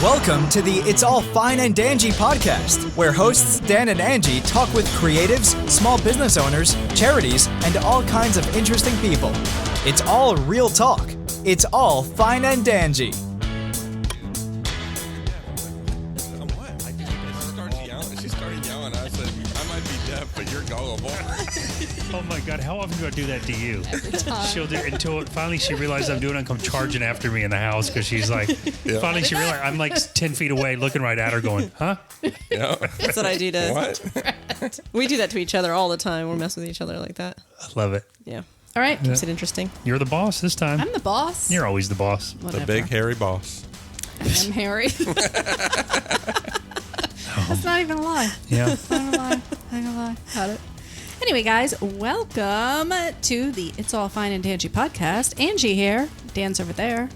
Welcome to the It's All Fine and Danjee podcast, where hosts Dan and Angie talk with creatives, small business owners, charities, and all kinds of interesting people. It's all real talk. It's all Fine and Danjee. She started yelling. I said, I might be deaf, but you're gullible. Oh my God, how often do I do that to you? Every time. She'll do until finally she realizes I'm doing it and come charging after me in the house because she's like, finally she realized I'm like 10 feet away looking right at her going, huh? Yeah. That's what I do to. What? We do that to each other all the time. We're messing with each other like that. I love it. Yeah. All right. Keeps it interesting. You're the boss this time. I'm the boss. You're always the boss. The big hairy boss. I'm Harry. That's not even a lie. Yeah. Not gonna lie. Not gonna lie. Got it. Anyway, guys, welcome to the It's All Fine and Danjee podcast. Angie here. Dan's over there.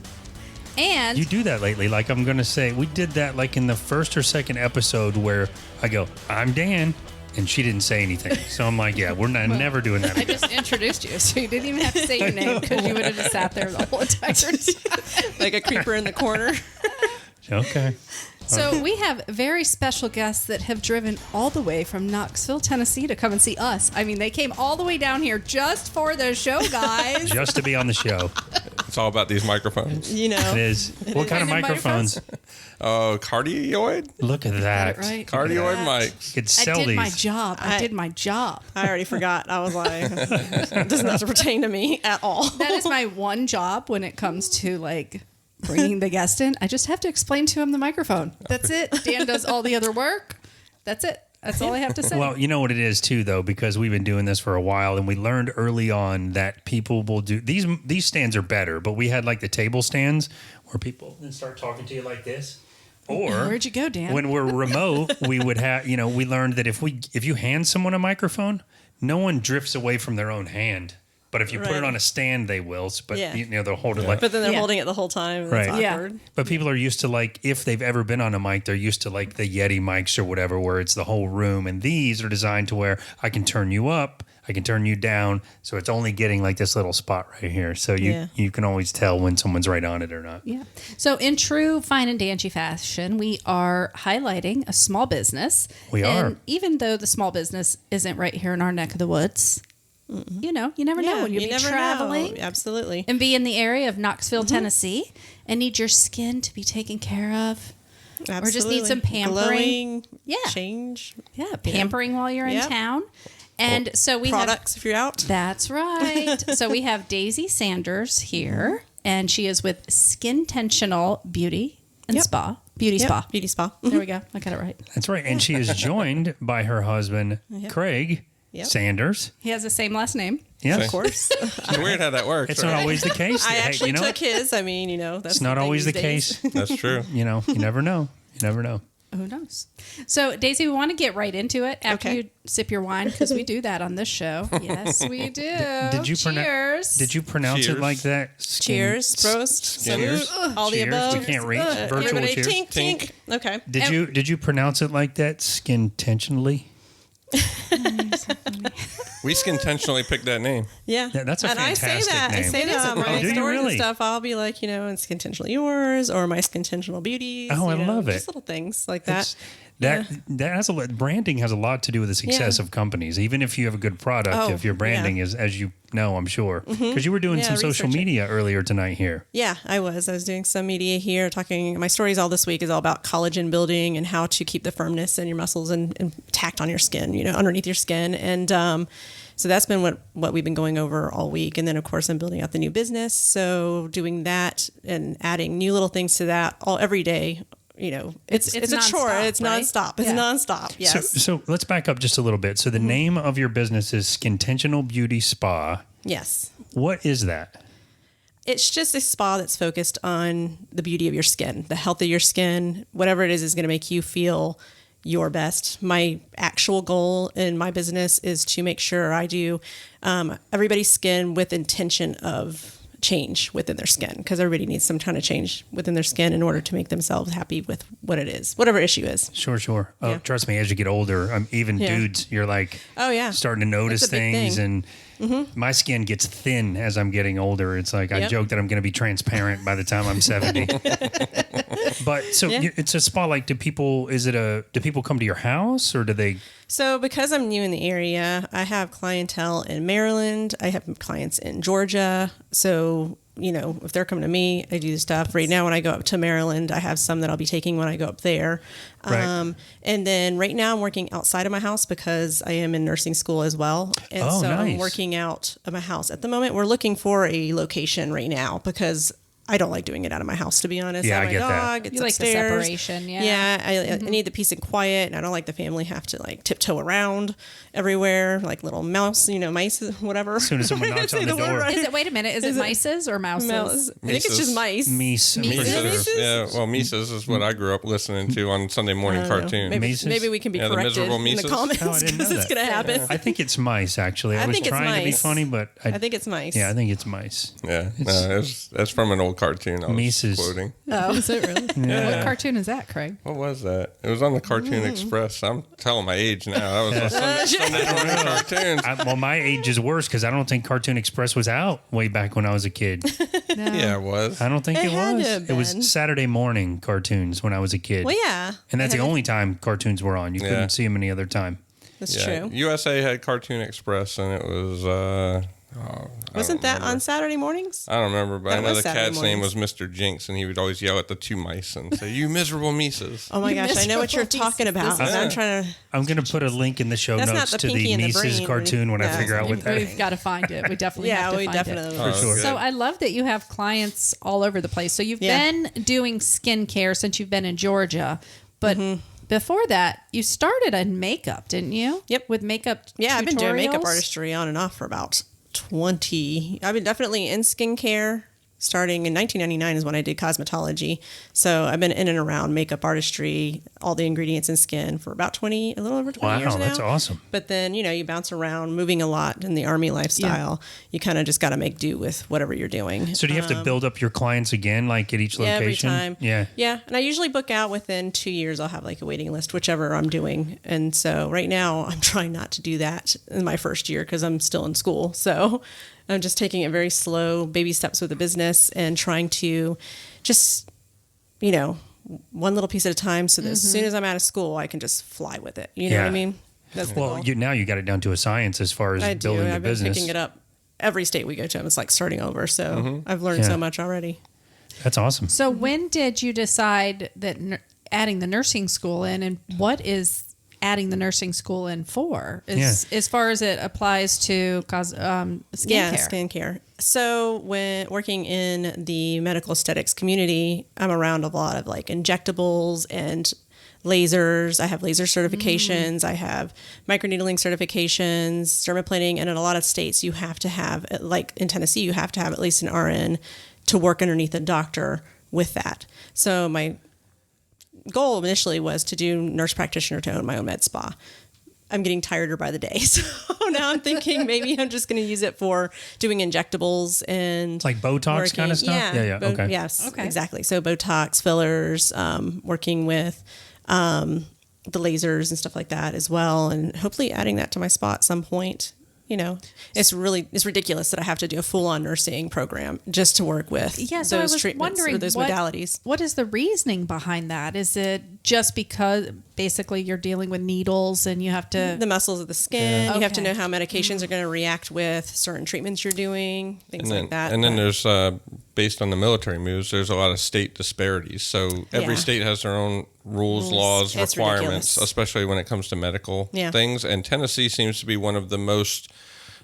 And You do that lately. Like I'm going to say, we did that like in the first or second episode where I go, I'm Dan. And she didn't say anything. So I'm like, yeah, we're not never doing that I again. just introduced you, so you didn't even have to say your name because you would have just sat there the whole entire time. Like a creeper in the corner. Okay. So we have very special guests that have driven all the way from Knoxville, Tennessee to come and see us. I mean, they came all the way down here just for the show, guys. Just to be on the show. It's all about these microphones. You know. It is. What kind of What kind of microphones? Oh, cardioid? Look at that. Got it right. Cardioid Look at mics. You could I sell did these. my job. I did my job. I already forgot. I was like, it does not pertain to me at all. That is my one job when it comes to like bringing the guest in. I just have to explain to him the microphone. That's it. Dan does all the other work. That's it. That's all I have to say. Well, you know what it is too, though, because we've been doing this for a while, and we learned early on that people will do these stands are better, but we had like the table stands where people then start talking to you like this. Or where'd you go, Dan? when we're remote, we would have, we learned that if you hand someone a microphone, no one drifts away from their own hand. But if you put it on a stand, they will. But they'll hold it like. But then they're holding it the whole time. And Right. It's Yeah. awkward. But people are used to like, if they've ever been on a mic, they're used to like the Yeti mics or whatever, where it's the whole room. And these are designed to where I can turn you up, I can turn you down. So it's only getting like this little spot right here. So you can always tell when someone's right on it or not. Yeah. So in true Fine and Danjee fashion, we are highlighting a small business. We are. And even though the small business isn't right here in our neck of the woods, you never know when you'll be never traveling. know. Absolutely. And be in the area of Knoxville, Tennessee, and need your skin to be taken care of. Absolutely. Or just need some pampering. Glowing. Yeah. Change. Yeah, pampering while you're in Yep. town. And so we Products if you're out. That's right. So we have Daisy Sanders here, and she is with Skintentional Beauty and Spa. Beauty Spa. Beauty Spa. There we go. I got it right. That's right. And she is joined by her husband, Craig Sanders. He has the same last name. Yes. Of course. It's weird how that works. It's right? not always the case. I Hey, actually you know took what? his. I mean, that's It's not always the thing these case. days. That's true. You never know. You never know. Who knows? So, Daisy, we want to get right into it after Okay. you sip your wine because we do that on this show. Yes, we do. Did you Cheers. Did you pronounce it Cheers. like that? Cheers, Prost, Cheers. salute, all the Cheers. above. We can't reach. Virtual Everybody cheers. tink, tink. Okay. Did you pronounce it like that? Skintentionally? We intentionally picked that name. Yeah. That's a and fantastic I say that. name. I say that on Oh, my do you stories really? and stuff. I'll be like, it's Skintentional yours or my Skintentional Beauties. Oh, I love it. Just little things like that. That has a lot. Branding has a lot to do with the success Yeah. of companies. Even if you have a good product, Oh, if your branding is, as you know, I'm sure, because you were doing Yeah, some social research it. media earlier tonight here. Yeah, I was doing some media here talking. My stories all this week is all about collagen building and how to keep the firmness in your muscles and tact on your skin, underneath your skin. And so that's been what we've been going over all week. And then, of course, I'm building out the new business. So doing that and adding new little things to that every day. It's a chore. nonstop, It's right? nonstop. It's Yeah. nonstop. Yes. So let's back up just a little bit. So the name of your business is Skintentional Beauty Spa. Yes. What is that? It's just a spa that's focused on the beauty of your skin, the health of your skin, whatever it is going to make you feel your best. My actual goal in my business is to make sure I do everybody's skin with intention of change within their skin, because everybody needs some kind of change within their skin in order to make themselves happy with what it is, whatever issue is. Sure. Oh, Yeah. trust me, as you get older, even Yeah. dudes, you're like, Oh, yeah. starting to notice That's a big things thing. and My skin gets thin as I'm getting older. It's like I Yep. joke that I'm going to be transparent by the time I'm 70. But so Yeah. it's a spa. Like, do people come to your house, or do they? So because I'm new in the area, I have clientele in Maryland. I have clients in Georgia. So, if they're coming to me, I do the stuff. Right now, when I go up to Maryland, I have some that I'll be taking when I go up there. Right. And then right now I'm working outside of my house because I am in nursing school as well. And Oh, so I'm nice. working out of my house. At the moment, we're looking for a location right now because I don't like doing it out of my house, to be honest. Yeah, I have I get my that. dog. It's You like the upstairs. separation, yeah. Yeah, I need the peace and quiet, and I don't like the family have to like tiptoe around everywhere, like little mouse, mice, whatever. As soon as someone knocks on the door. Is it, wait a minute, is it mices or mouses? Mouse. I think it's just mice. Meese. Meese. for sure. Mises? Yeah, well, Mises is what I grew up listening to on Sunday morning I don't know. cartoons. Mises? Maybe we can be Yeah, the corrected miserable in the Mises? comments Oh, I didn't know because it's that. going to happen. I think it's mice, actually. I I was think it's trying to be mice. funny, but I think it's mice. yeah, I think it's mice. Yeah, no, that's from an old cartoon I was Mises. quoting. Oh, is it really? What cartoon is that, Craig? What was that? It was on the Cartoon Express. I'm telling my age now. That was on Sunday morning cartoons. Well, my age is worse because I don't think Cartoon Express was out way back when I was a kid. No. Yeah, it was. I don't think It it had to was. have It was been. Saturday morning cartoons when I was a kid. Well, yeah. And that's the only time cartoons were on. You Yeah. couldn't see them any other time. That's Yeah, true. USA had Cartoon Express, and it was. Wasn't that on Saturday mornings? I don't remember, but I That know was the Saturday cat's name was mornings. Mr. Jinx, and he would always yell at the two mice and say, "You miserable Mises." Oh my You gosh, I know what you're miserable talking pieces. about. Yeah. I'm trying to. I'm going to put a link in the show That's not notes the to Pinky the and the Mises Brain. cartoon when I No. figure out what that We've is. got to find it. We definitely have Yeah, to we find definitely. it. Oh, sure. good. So I love that you have clients all over the place. So you've Yeah. been doing skincare since you've been in Georgia, but before that, you started in makeup, didn't you? Yep. With makeup. Yeah, I've been doing makeup tutorials? artistry on and off for about 20. I've been definitely in skincare. Starting in 1999 is when I did cosmetology. So I've been in and around makeup artistry, all the ingredients in skin for about a little over 20 years Wow, now. that's awesome. But then, you bounce around, moving a lot in the Army lifestyle. You kind of just got to make do with whatever you're doing. So do you have to build up your clients again, like at each Yeah, location? every time. Yeah. Yeah. And I usually book out within 2 years. I'll have like a waiting list, whichever I'm doing. And so right now I'm trying not to do that in my first year because I'm still in school. So I'm just taking it very slow, baby steps with the business and trying to just, one little piece at a time so that as soon as I'm out of school, I can just fly with it. You know what Yeah. I mean? That's the Well, goal. now you got it down to a science as far as I do. building the I've been business. picking it up every state we go to. It's like starting over. So I've learned Yeah. so much already. That's awesome. So when did you decide that adding the nursing school in, and what is adding the nursing school in for, as far as it applies to skincare? Yeah, skincare. So when working in the medical aesthetics community, I'm around a lot of like injectables and lasers. I have laser certifications. I have microneedling certifications, dermaplaning, and in a lot of states you have to have, like in Tennessee, you have to have at least an RN to work underneath a doctor with that. So my goal initially was to do nurse practitioner to own my own med spa. I'm getting tireder by the day. So now I'm thinking maybe I'm just going to use it for doing injectables and Like Botox kind of stuff? Yeah, okay. Yes, Okay. exactly. So Botox, fillers, working with the lasers and stuff like that as well. And hopefully adding that to my spa at some point. It's ridiculous that I have to do a full-on nursing program just to work with Yeah, so I those was treatments wondering or those modalities. What is the reasoning behind that? Is it just because basically you're dealing with needles and you have to The muscles of the skin. You have to Okay. know how medications are going to react with certain treatments you're doing, things like that. And then But- there's, based on the military moves, there's a lot of state disparities. So every Yeah. state has their own rules, laws, It's requirements, ridiculous. especially when it comes to medical Yeah. things. And Tennessee seems to be one of the most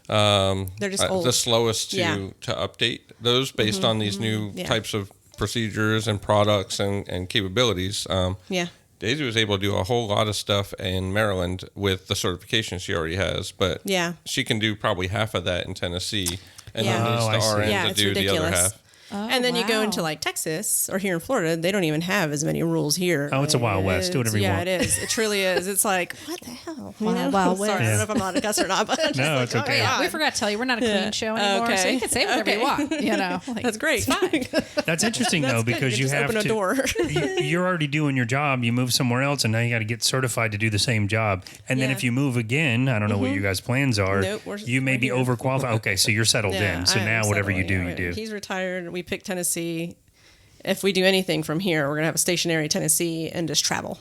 they're just old. the slowest to Yeah. to update those based on these new Yeah. types of procedures and products and capabilities. Yeah. Daisy was able to do a whole lot of stuff in Maryland with the certification she already has, but Yeah. she can do probably half of that in Tennessee, and Yeah. then needs Oh, the I see. RN Yeah, to it's do the other ridiculous. half. And then you go into like Texas or here in Florida, they don't even have as many rules here. Oh, it's a Wild West. Do whatever you want. Yeah, it is. It truly is. It's like, what the hell? Wild West. Sorry, I don't know if I'm allowed to cuss or not, but No, it's okay. Yeah, we forgot to tell you we're not a clean show anymore, so you can say whatever you want. You know, like, that's great. It's fine. That's interesting though, because you just have open a to. door. You're already doing your job. You move somewhere else, and now you got to get certified to do the same job. And then Yeah. if you move again, I don't know what you guys' plans are. Nope, you may be here. overqualified. Okay, so you're settled in. So I am now whatever settled, you do, yeah. you do. He's retired. We picked Tennessee. If we do anything from here, we're gonna have a stationary Tennessee and just travel.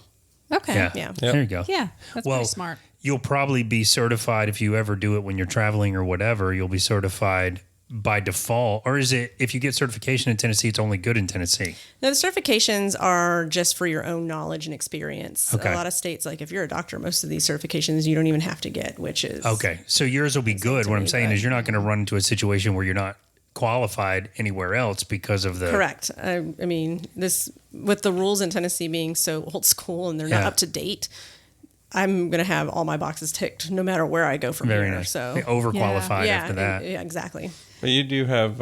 Okay. Yeah. Yeah. There you go. Yeah, that's Well, pretty smart. You'll probably be certified if you ever do it when you're traveling or whatever. You'll be certified by default, or is it if you get certification in Tennessee, it's only good in Tennessee? Now, the certifications are just for your own knowledge and experience. Okay. A lot of states, like if you're a doctor, most of these certifications you don't even have to get, which is Okay, so yours will be good. What I'm saying is you're not going to run into a situation where you're not qualified anywhere else because of the correct. I mean, this with the rules in Tennessee being so old school and they're not Yeah. up to date. I'm gonna have all my boxes ticked no matter where I go from Very here. nice. So They overqualified yeah, after that. yeah, exactly. But you do have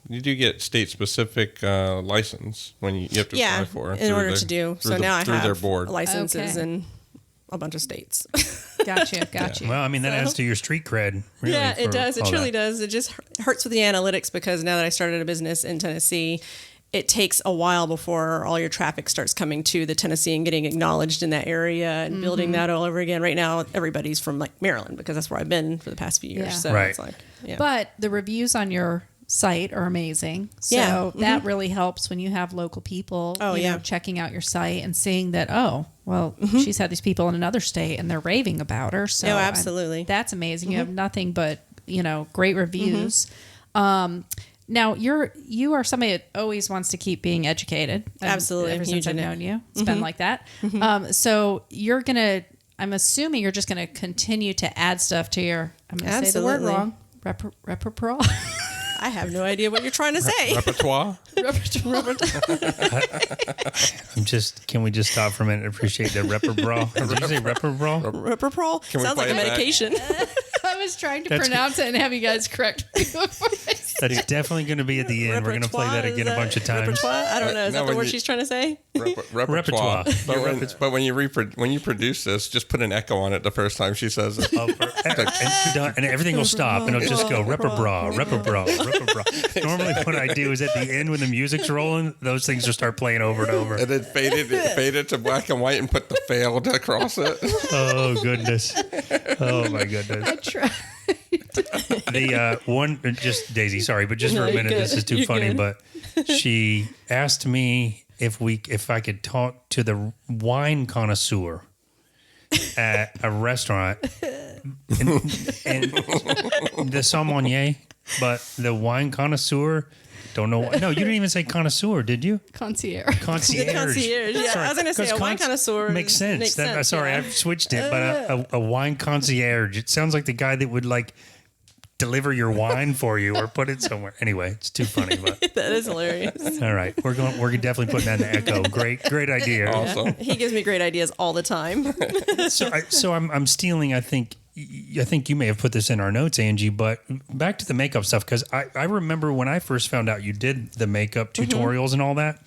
you do get state specific license when you have to Yeah, apply for in order to do. So now I through have their board. licenses Okay. in a bunch of states. Gotcha. Well, I mean, that adds to your street cred. Really, Yeah, it for does. It all truly that. does. It just hurts with the analytics because now that I started a business in Tennessee, it takes a while before all your traffic starts coming to the Tennessee and getting acknowledged in that area and building that all over again. Right now, everybody's from like Maryland because that's where I've been for the past few years. Yeah. So Right. it's like, yeah. But the reviews on your site are amazing. So Yeah. that really helps when you have local people Oh, you know, yeah. checking out your site and seeing that, oh, well, she's had these people in another state and they're raving about her. So Oh, absolutely. that's amazing. You have nothing but, you know, great reviews. Now you are somebody that always wants to keep being educated. Absolutely. Ever since Huge I've in it. known you, it's been like that. So I'm assuming you're just gonna continue to add stuff to your. I'm gonna say the word Absolutely. wrong. Repertoire. I have no idea what you're trying to say. Repertoire. Can we just stop for a minute and appreciate the repertoire? Did you say repertoire? Repertoire we sounds like play a it back? medication. I was trying to That's pronounce it and have you guys correct me. That's definitely going to be at the end. We're going to play that again a bunch of times. Repertoire? I don't know. Is No, that the when word you- she's trying to say? Repertoire. Repertoire. But when you reproduce this, just put an echo on it the first time she says it. And everything will stop, and it'll just go repertoire. Normally, what I do is at the end when the music's rolling, those things just start playing over and over. And then fade it to black and white and put the failed across it. Oh goodness! Oh my goodness! I try. The one, just Daisy, sorry, but just for No, a you're minute, good. this is too You're funny. good. But she asked me if I could talk to the wine connoisseur at a restaurant, and the sommelier, but the wine connoisseur. Don't know. No, you didn't even say connoisseur, did you? Concierge. Concierge. The concierge. Yeah, I was going to say 'cause a wine connoisseur makes sense. Makes sense. Sorry, yeah. I've switched it, but a wine concierge. It sounds like the guy that would like deliver your wine for you or put it somewhere. Anyway, it's too funny. But That is hilarious. all right, we're definitely putting that in the echo. Great idea. Awesome. He gives me great ideas all the time. So I'm stealing. I think you may have put this in our notes, Angie. But back to the makeup stuff, because I remember when I first found out you did the makeup tutorials and all that.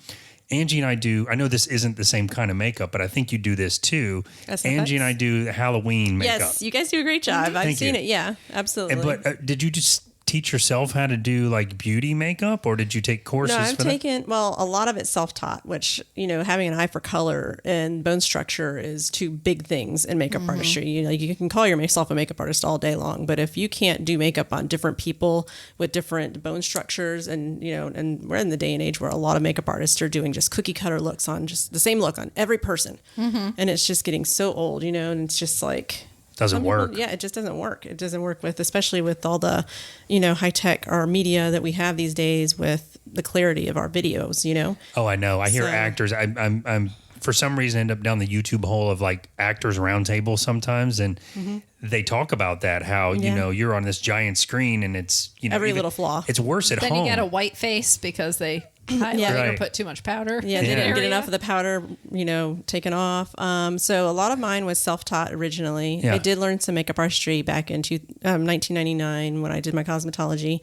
Angie and I do. I know this isn't the same kind of makeup, but I think you do this too. SFX? Angie and I do the Halloween makeup. Yes, you guys do a great job. I've Thank seen you. it. Yeah, absolutely. But did you just teach yourself how to do like beauty makeup, or did you take courses? No, I've for that? taken, well, a lot of it's self-taught, which, you know, having an eye for color and bone structure is two big things in makeup artistry. You can call yourself a makeup artist all day long, but if you can't do makeup on different people with different bone structures and, you know, and we're in the day and age where a lot of makeup artists are doing just cookie cutter looks on just the same look on every person. And it's just getting so old, you know, and it's just like, Doesn't some people- work. yeah, it just doesn't work. It doesn't work with, especially with all the, you know, high tech or media that we have these days with the clarity of our videos, you know? Oh, I know. I hear So- actors. I'm for some reason end up down the YouTube hole of like actors roundtable sometimes, and they talk about that how you Yeah. know you're on this giant screen and it's you know Every even- little flaw. It's worse at Then home. you get a white face because they highlighted Yeah. or Right. put too much powder. Yeah, in they an didn't get area. enough of the powder, you know, taken off. So a lot of mine was self-taught originally. Yeah. I did learn some makeup artistry back in 1999 when I did my cosmetology.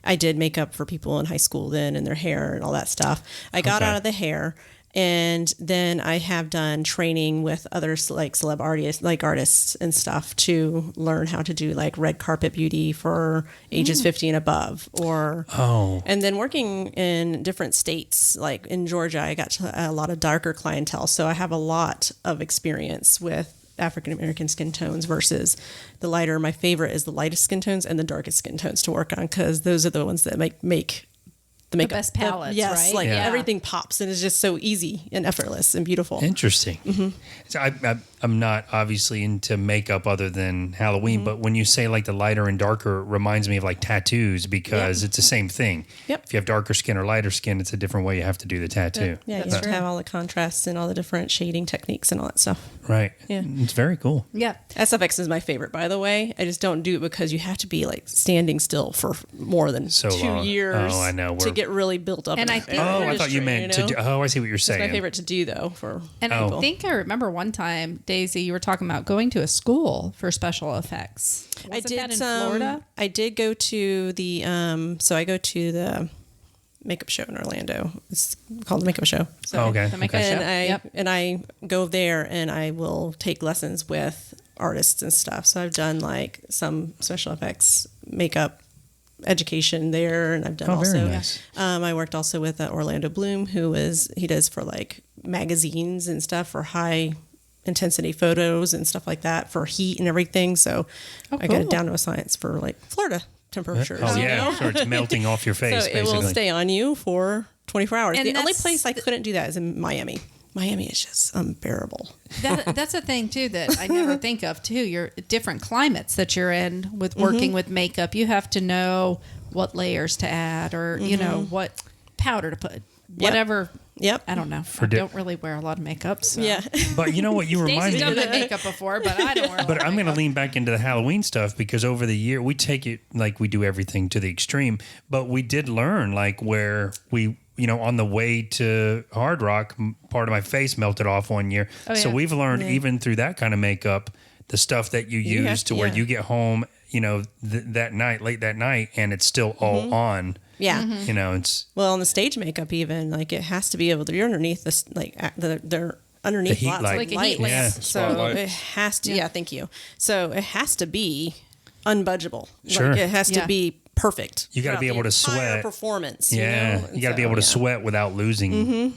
I did makeup for people in high school then and their hair and all that stuff. I got out of the hair. And then I have done training with others like celeb artists, like artists and stuff to learn how to do like red carpet beauty for ages 50 and above. And then working in different states, like in Georgia, I got a lot of darker clientele. So I have a lot of experience with African American skin tones versus the lighter. My favorite is the lightest skin tones and the darkest skin tones to work on, because those are the ones that make the makeup. The best palettes, yes, right? like Yeah. everything pops and it's just so easy and effortless and beautiful. Interesting. So I'm not obviously into makeup other than Halloween, but when you say like the lighter and darker, it reminds me of like tattoos, because it's the same thing. Yep. If you have darker skin or lighter skin, it's a different way you have to do the tattoo. Yeah, you have to have all the contrasts and all the different shading techniques and all that stuff. Right. Yeah. It's very cool. Yeah. SFX is my favorite, by the way. I just don't do it because you have to be like standing still for more than So 2 long. years Oh, I know. to get really built up. And in I the think- Oh, I industry, thought you meant to do. Oh, I see what you're It's saying. my favorite to do though for And people. I think I remember one time, Daisy, you were talking about going to a school for special effects. I Wasn't did that in Florida? I did go to the so I go to the makeup show in Orlando. It's called the makeup show. So Okay. The makeup and show. I go there and I will take lessons with artists and stuff. So I've done like some special effects makeup education there, and I've done very also. nice. I worked also with Orlando Bloom, he does for like magazines and stuff for high intensity photos and stuff like that for heat and everything. So I got cool. it down to a science for like Florida temperatures. Oh, you yeah. know? So it's melting off your face, So it basically. will stay on you for 24 hours. And The only that's- place I couldn't do that is in Miami. Miami is just unbearable. That's a thing too that I never think of too. Your different climates that you're in with working with makeup. You have to know what layers to add, or you know what powder to put, whatever. Yep. I don't know. I don't really wear a lot of makeup. So. Yeah. But you know what? You remind Daisy's me. done my makeup before, but I don't wear. But I'm going to lean back into the Halloween stuff, because over the year we take it like we do everything to the extreme. But we did learn like where we, on the way to Hard Rock, part of my face melted off one year. Oh, So yeah. we've learned even through that kind of makeup, the stuff that you use have to to- where yeah. you get home, that night, late that night, and it's still all on. Yeah. It's Well, on the stage makeup, even like it has to be able to. You're underneath this, like they're underneath The heat lots light. of Like a heat lights. lamp. Yeah. So Spotlight. it has to. Yeah. Thank you. So it has to be unbudgeable. Sure. Like it has Yeah. to be perfect. You gotta throughout be the able to entire sweat. Performance. yeah, And you got to be able to yeah. sweat without losing,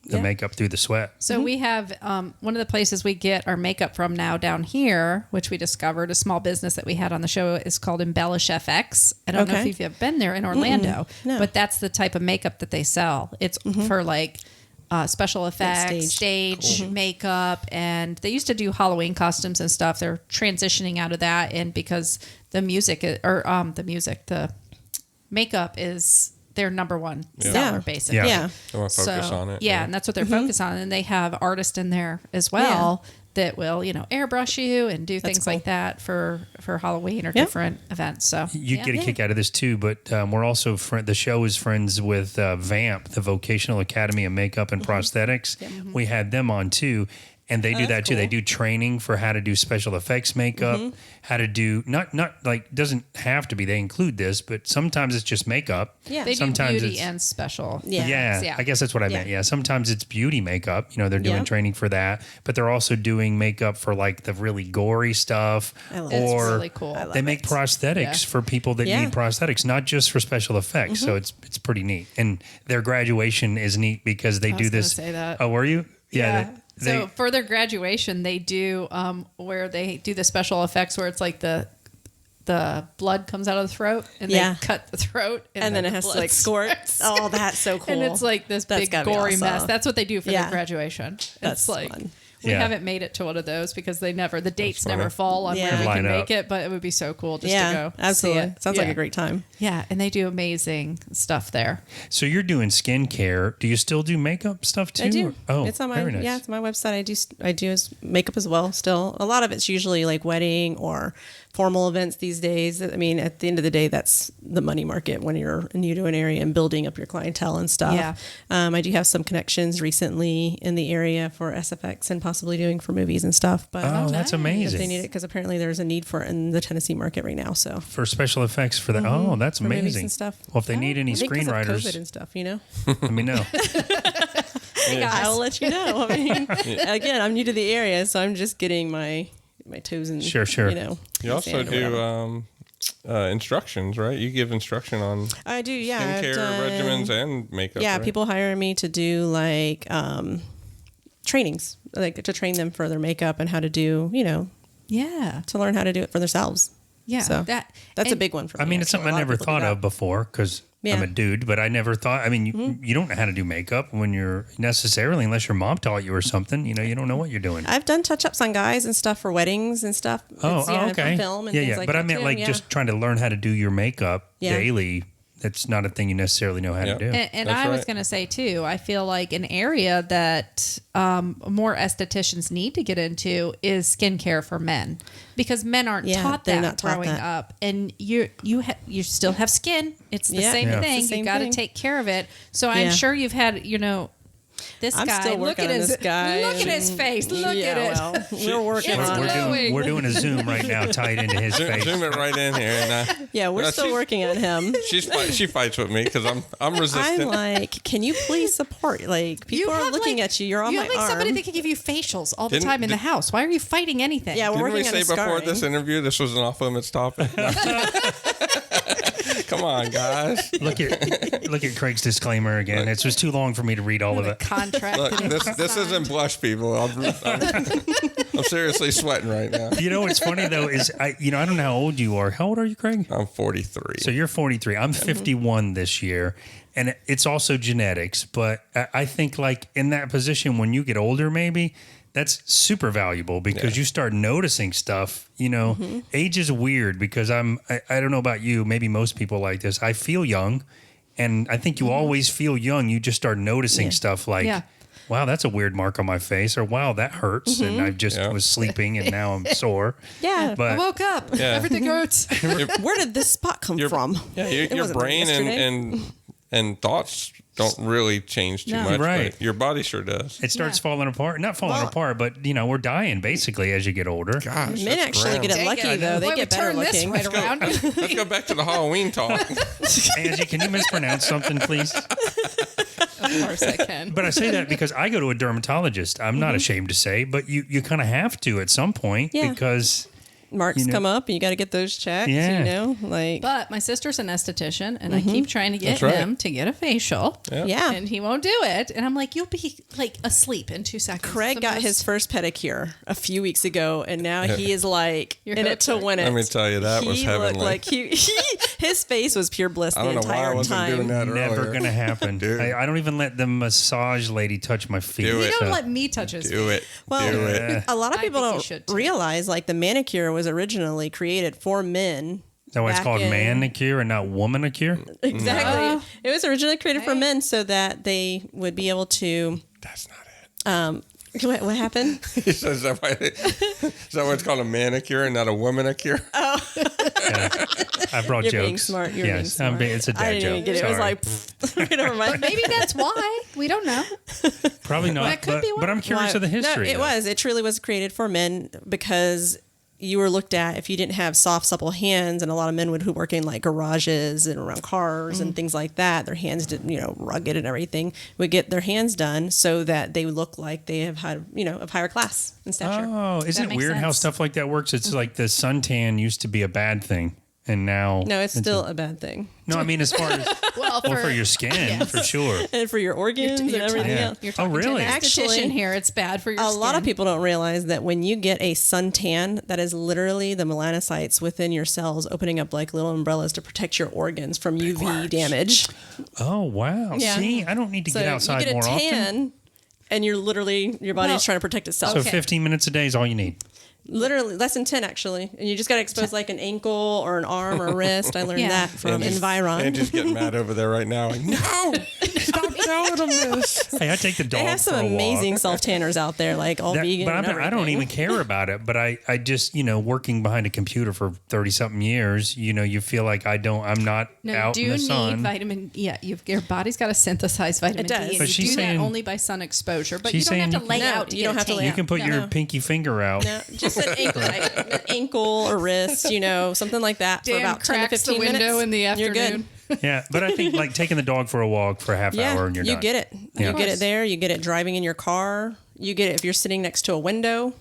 the Yeah. makeup through the sweat. So we have one of the places we get our makeup from now down here, which we discovered, a small business that we had on the show, is called Embellish FX. I don't know Okay. if you've been there in Orlando, No. but that's the type of makeup that they sell. It's for like special effects, stage makeup, and they used to do Halloween costumes and stuff. They're transitioning out of that, and because the makeup is their number one seller, Yeah. basically. Yeah. Yeah. I want to focus on it. Yeah, and that's what they're focused on. And they have artists in there as well that will, airbrush you and do things cool. like that for Halloween or different events. So You get a kick out of this too, but we're also the show is friends with VAMP, the Vocational Academy of Makeup and Prosthetics. We had them on too, and they do that too. cool. They do training for how to do special effects makeup, how to do not like doesn't have to be. They include this, but sometimes it's just makeup. Yeah. they do sometimes beauty it's- and special. Yeah. Yeah, I guess that's what I meant. Yeah. Yeah, sometimes it's beauty makeup. They're doing Yeah. training for that, but they're also doing makeup for like the really gory stuff. I love It's or really cool. they make prosthetics for people that Yeah. need prosthetics, not just for special effects. So it's pretty neat. And their graduation is neat because they do was gonna this. say that. Oh, were you? Yeah. So for their graduation, they do where they do the special effects where it's like the blood comes out of the throat and Yeah. they cut the throat And then it has to like squirt. Oh, that's so cool. And it's like this That's big gotta be gory awesome. mess. That's what they do for Yeah. their graduation. That's it's like fun. we Yeah. haven't made it to one of those because the dates funny. never fall on Yeah. where we Line can up. make it, but it would be so cool just to Yeah, go absolutely. see it. Sounds like Yeah. a great time. Yeah, and they do amazing stuff there. So you're doing skincare. Do you still do makeup stuff too? I do. Oh, it's on my very nice. it's my website. I do makeup as well. Still, a lot of it's usually like wedding or formal events these days. I mean, at the end of the day, that's the money market when you're new to an area and building up your clientele and stuff. Yeah. I do have some connections recently in the area for SFX and possibly doing for movies and stuff. But that's if amazing. they need it, because apparently there's a need for it in the Tennessee market right now. So For special effects for that. Oh, that's for movies amazing. and stuff. Well, if they need any I think 'cause of screenwriters, COVID and stuff, you know. let me know. I'll let you know. I mean, again, I'm new to the area, so I'm just getting my toes in. Sure. You know. You also do instructions, right? You give instruction on I do, yeah. I've skincare done- regimens and makeup. Yeah, right? people hire me to do like trainings, like to train them for their makeup and how to do, Yeah. to learn how to do it for themselves. Yeah. So that's a and- big one for me. I mean, it's actually. something A I lot never people do thought that. of before because I'm Yeah. a dude, but I never thought. I mean, you don't know how to do makeup when you're necessarily, unless your mom taught you or something. You don't know what you're doing. I've done touch-ups on guys and stuff for weddings and stuff. Okay. For film and things like but that I meant too, like yeah. just trying to learn how to do your makeup Yeah. daily. That's not a thing you necessarily know how Yeah. to do. And That's I was right. going to say too, I feel like an area that more estheticians need to get into is skincare for men, because men aren't Yeah, taught they're that not taught growing that. up, and you still have skin. It's the Yeah. same Yeah. thing. It's the You same got to thing. take care of it. So I'm Yeah. sure you've had this I'm guy. still Look working at on his this guy. Look at his face. Look yeah, at it. well, we're working It's on it. glowing. We're doing a zoom right now, tied into his face. Zoom it right in here. And, Yeah, we're still she's- working on him. she fights with me because I'm resistant. I'm like, can you please support? Like, people are have, looking like- at you. You're on you my have like arm. somebody that can give you facials all the Didn't- time in the did- house. Why are you fighting anything? Yeah, we're Didn't we working on say his before scarring. this interview this was an off-limits topic? Come on, guys. Look at Craig's disclaimer again. It's just too long for me to read all of The it. contract. Look, that he this signed. isn't blush, people. I'm seriously sweating right now. You know what's funny though is I don't know how old you are. How old are you, Craig? I'm 43. So you're 43. I'm 51 this year, and it's also genetics. But I think like in that position when you get older, maybe that's super valuable because you start noticing stuff. Age is weird because I don't know about you. Maybe most people like this. I feel young, and I think you always feel young. You just start noticing stuff like. Yeah. Wow, that's a weird mark on my face, or wow, that hurts, and I just was sleeping and now I'm sore. Yeah. I But woke up. Yeah. Everything hurts. Where did this spot come from? Yeah, It your wasn't brain yesterday. and thoughts don't really change too No. much, Right. but your body sure does. it starts Yeah. falling apart. Not falling apart, but we're dying basically as you get older. Gosh, Men that's actually grim. get it lucky, though. They Boy, we get better turned this looking. right around. Let's go back to the Halloween talk. Angie, can you mispronounce something, please? Of course I can. But I say that because I go to a dermatologist. I'm not ashamed to say, but you kind of have to at some point Yeah. because Marks come up, and you got to get those checked. Yeah. Like But my sister's an esthetician, and I keep trying to get That's right. him to get a facial. yeah. And he won't do it. And I'm like, you'll be like asleep in 2 seconds. Craig The got most- his first pedicure a few weeks ago, and now he is like You're in it hooked, to right? win it. Let me tell you, that was He looked heavenly. like his face was pure bliss I the don't know why I entire wasn't time. doing that never earlier. going to happen. Dude. I don't even let the massage lady touch my feet. Do You it. don't let me touch his Do it. Well, Do it. a lot of I people think you don't should, too. realize like the manicure was originally created for men. Is that why it's back called in- manicure and not womanicure? Exactly. It was originally created for men so that they would be able to. That's not it. What happened? He says, is that why it's called a manicure and not a womanicure? I brought You're jokes. being smart. You're being yes, smart. it's a dad I didn't joke. even get it. Sorry. It was like, pfft. Never mind. Maybe that's why. We don't know. Probably not. That could but, be but I'm why. curious of the history. No, it though. was. It truly was created for men because you were looked at if you didn't have soft, supple hands, and a lot of men who work in like garages and around cars and things like that. Their hands didn't, rugged and everything, would get their hands done so that they would look like they have had, of higher class and stature. Oh, isn't That it makes weird how sense. stuff like that works? It's like the suntan used to be a bad thing, and now No, it's still a bad thing. no. I mean, as far as Well, for your skin, for sure. And for your organs and everything Yeah. else. You're Oh, talking really? to an esthetician Actually, here. It's bad for your A skin. lot of people don't realize that when you get a suntan, that is literally the melanocytes within your cells opening up like little umbrellas to protect your organs from UV damage. Oh wow! Yeah. See, I don't need to So get you outside get a more tan, often. and you're literally your body's Well, trying to protect itself. So Okay. 15 minutes a day is all you need. Literally less than 10 actually, and you just got to expose like an ankle or an arm or a wrist. I learned Yeah. that from Environ. Angie's getting mad over there right now. Like, no, stop telling them this. Hey, I take the dog They have some for a amazing walk. self tanners out there, like all vegan. But and I don't everything. even care about it. But I just, working behind a computer for 30 something years, you feel like I'm not No, out do in the need sun. vitamin. Yeah, your body's got to synthesize vitamin It does. D, and But you she's do that saying- only by sun exposure. But you she's don't have to saying- lay No, out. To you get don't a have to lay tan. You can put your pinky finger out. No, just an ankle or wrist, something like that for Dan about 10 to cracks 15 the window minutes. in the You're afternoon. good. Yeah, but I think like taking the dog for a walk for a half Yeah, hour and you're you done. get it. Yeah. You get it there. You get it driving in your car. You get it if you're sitting next to a window.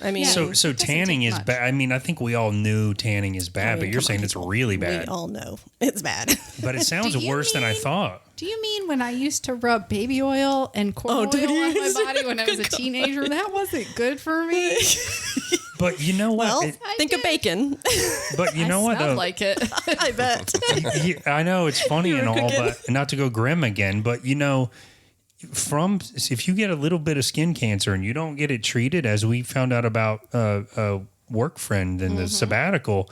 I mean, Yeah. So doesn't tanning take is much. bad. I mean, I think we all knew tanning is bad, but you're come saying on, it's people. really We bad. all know it's bad. But it sounds Do you worse than I mean- thought. Do you mean when I used to rub baby oil and corn oil did you? on my body when I was a teenager? That wasn't good for me. But you know what? Well, It- think of bacon. but you know I what smelled though? like it. I bet. I know it's funny and all, but not to go grim again, but if you get a little bit of skin cancer and you don't get it treated, as we found out about a work friend in the sabbatical,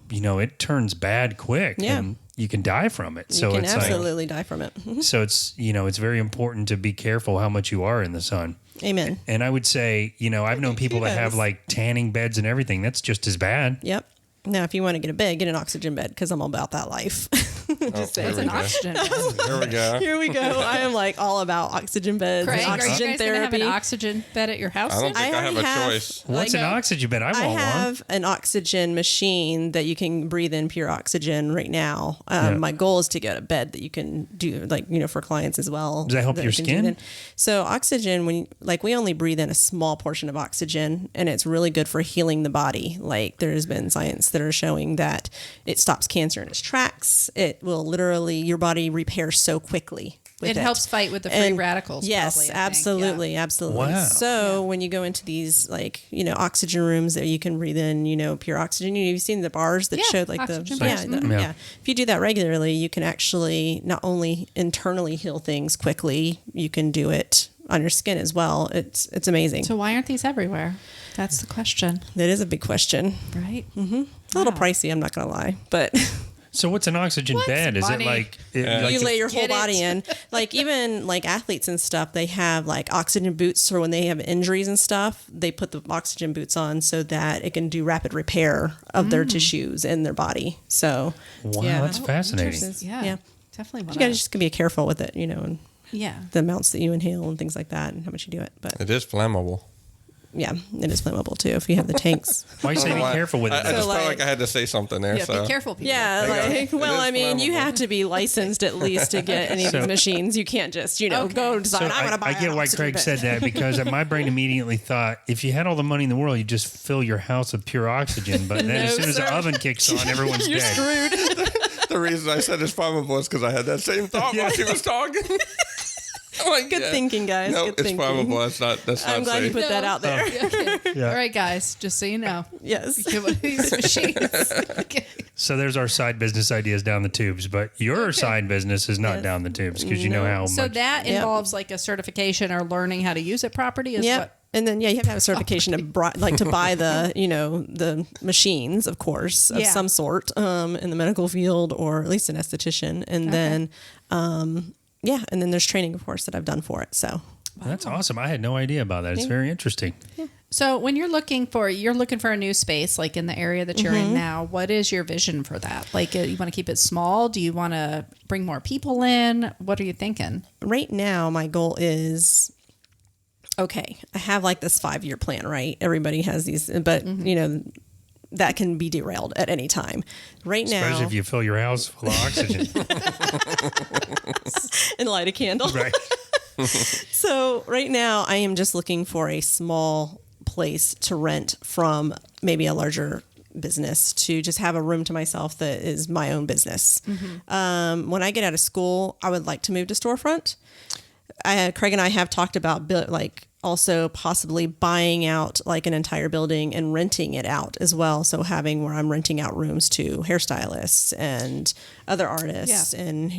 it turns bad quick. Yeah. And you can die from it. So You can it's absolutely die from it. so it's it's very important to be careful how much you are in the sun. Amen. And I would say, I've known people that have Yes. like tanning beds and everything. That's just as bad. Yep. Now, if you want to get a bed, get an oxygen bed because I'm all about that life. Just It's an oxygen. Here we go. Here we go. I am like all about oxygen beds, Craig, and are you oxygen guys going to have therapy. an oxygen bed at your house? I don't think I have already a choice. What's an oxygen bed? I want I one. have an oxygen machine that you can breathe in pure oxygen right now. Yeah. My goal is to get a bed that you can do, for clients as well. Does that help your you can do skin? then. So oxygen, we only breathe in a small portion of oxygen, and it's really good for healing the body. Like there's been science that are showing that it stops cancer in its tracks. It will literally, your body repairs so quickly. With It helps fight with the free radicals, Yes, probably, I think. absolutely, absolutely. Wow. So when you go into these oxygen rooms that you can breathe in, pure oxygen. You've seen the bars that Yeah, showed like oxygen the bars. Mhm. Yeah. yeah. If you do that regularly, you can actually not only internally heal things quickly, you can do it on your skin as well. It's amazing. So why aren't these everywhere? That's the question, That is a big question. right? It's a little pricey, I'm not gonna lie, but So what's an oxygen What's bed? Is money? it like, you lay your whole Get it. body in. Like even like athletes and stuff, they have like oxygen boots for when they have injuries and stuff. They put the oxygen boots on so that it can do rapid repair of their tissues in their body. So wow, yeah. that's fascinating. Yeah, definitely. You gotta just be careful with it, and yeah. the amounts that you inhale and things like that and how much you do it. But It is flammable. yeah, it is flammable too if you have the tanks. Why you say be careful with it? I though? just felt like- like I had to say something there. Yeah, so. be careful, people. Yeah, It well, is I mean, you flammable. have to be licensed at least to get any of So- these machines. You can't just, go decide, So I'm going to buy I get an why oxygen Craig bed. said that because my brain immediately thought if you had all the money in the world, you'd just fill your house with pure oxygen. But then as No, soon as the sir. oven kicks on, everyone's You're dead. screwed. The reason I said it's flammable is because I had that same thought while she was talking. I'm like, Good thinking, guys. No, Good it's thinking. flammable. That's not I'm glad you safe. put that out there. Yeah. All right, guys, just so you know, Yes. get one of these machines. Okay. So there's our side business ideas down the tubes, but your side business is not Yes. down the tubes because you know how So much. that Yep. involves like a certification or learning how to use it properly. Is Yep. what? And then, you have to have a certification to to buy the, the machines, of course, of Yeah. some sort in the medical field or at least an esthetician. And then, and then there's training, of course, that I've done for it. So That's awesome. I had no idea about that. It's very interesting. So when you're looking for a new space, like in the area that you're in now, what is your vision for that? Like, you want to keep it small? Do you want to bring more people in? What are you thinking? right now, my goal is, okay, I have like this 5-year plan, right? Everybody has these, but, that can be derailed at any time. Right now, Especially if you fill your house full of oxygen. and light a candle. Right. So right now I am just looking for a small place to rent from maybe a larger business to just have a room to myself that is my own business. When I get out of school, I would like to move to storefront. Craig and I have talked about also possibly buying out like an entire building and renting it out as well. So having where I'm renting out rooms to hairstylists and other artists and,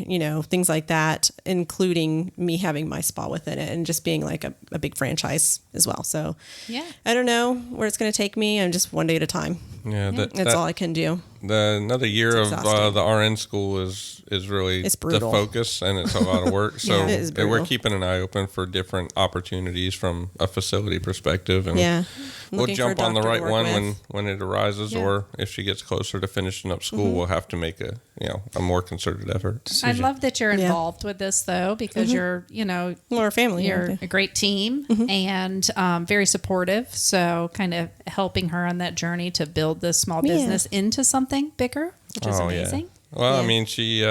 things like that, including me having my spa within it and just being like a big franchise as well. So Yeah. I don't know where it's going to take me. I'm just one day at a time. Yeah, That's all I can do. another year of exhausting. the RN school is really It's the brutal. focus, and it's a lot of work. So Yeah, it is brutal. we're keeping an eye open for different opportunities from a facility perspective, and Yeah. we'll Looking for a jump on the doctor to right work one with. when it arises, Yeah. or if she gets closer to finishing up school, we'll have to make a more concerted effort. I love that you're Yeah. involved with this though, because you're, We're a family. you're yeah. a great team and very supportive. So kind of helping her on that journey to build this small Yeah. business into something bigger, which is amazing. Yeah. Well, I Yeah. mean, she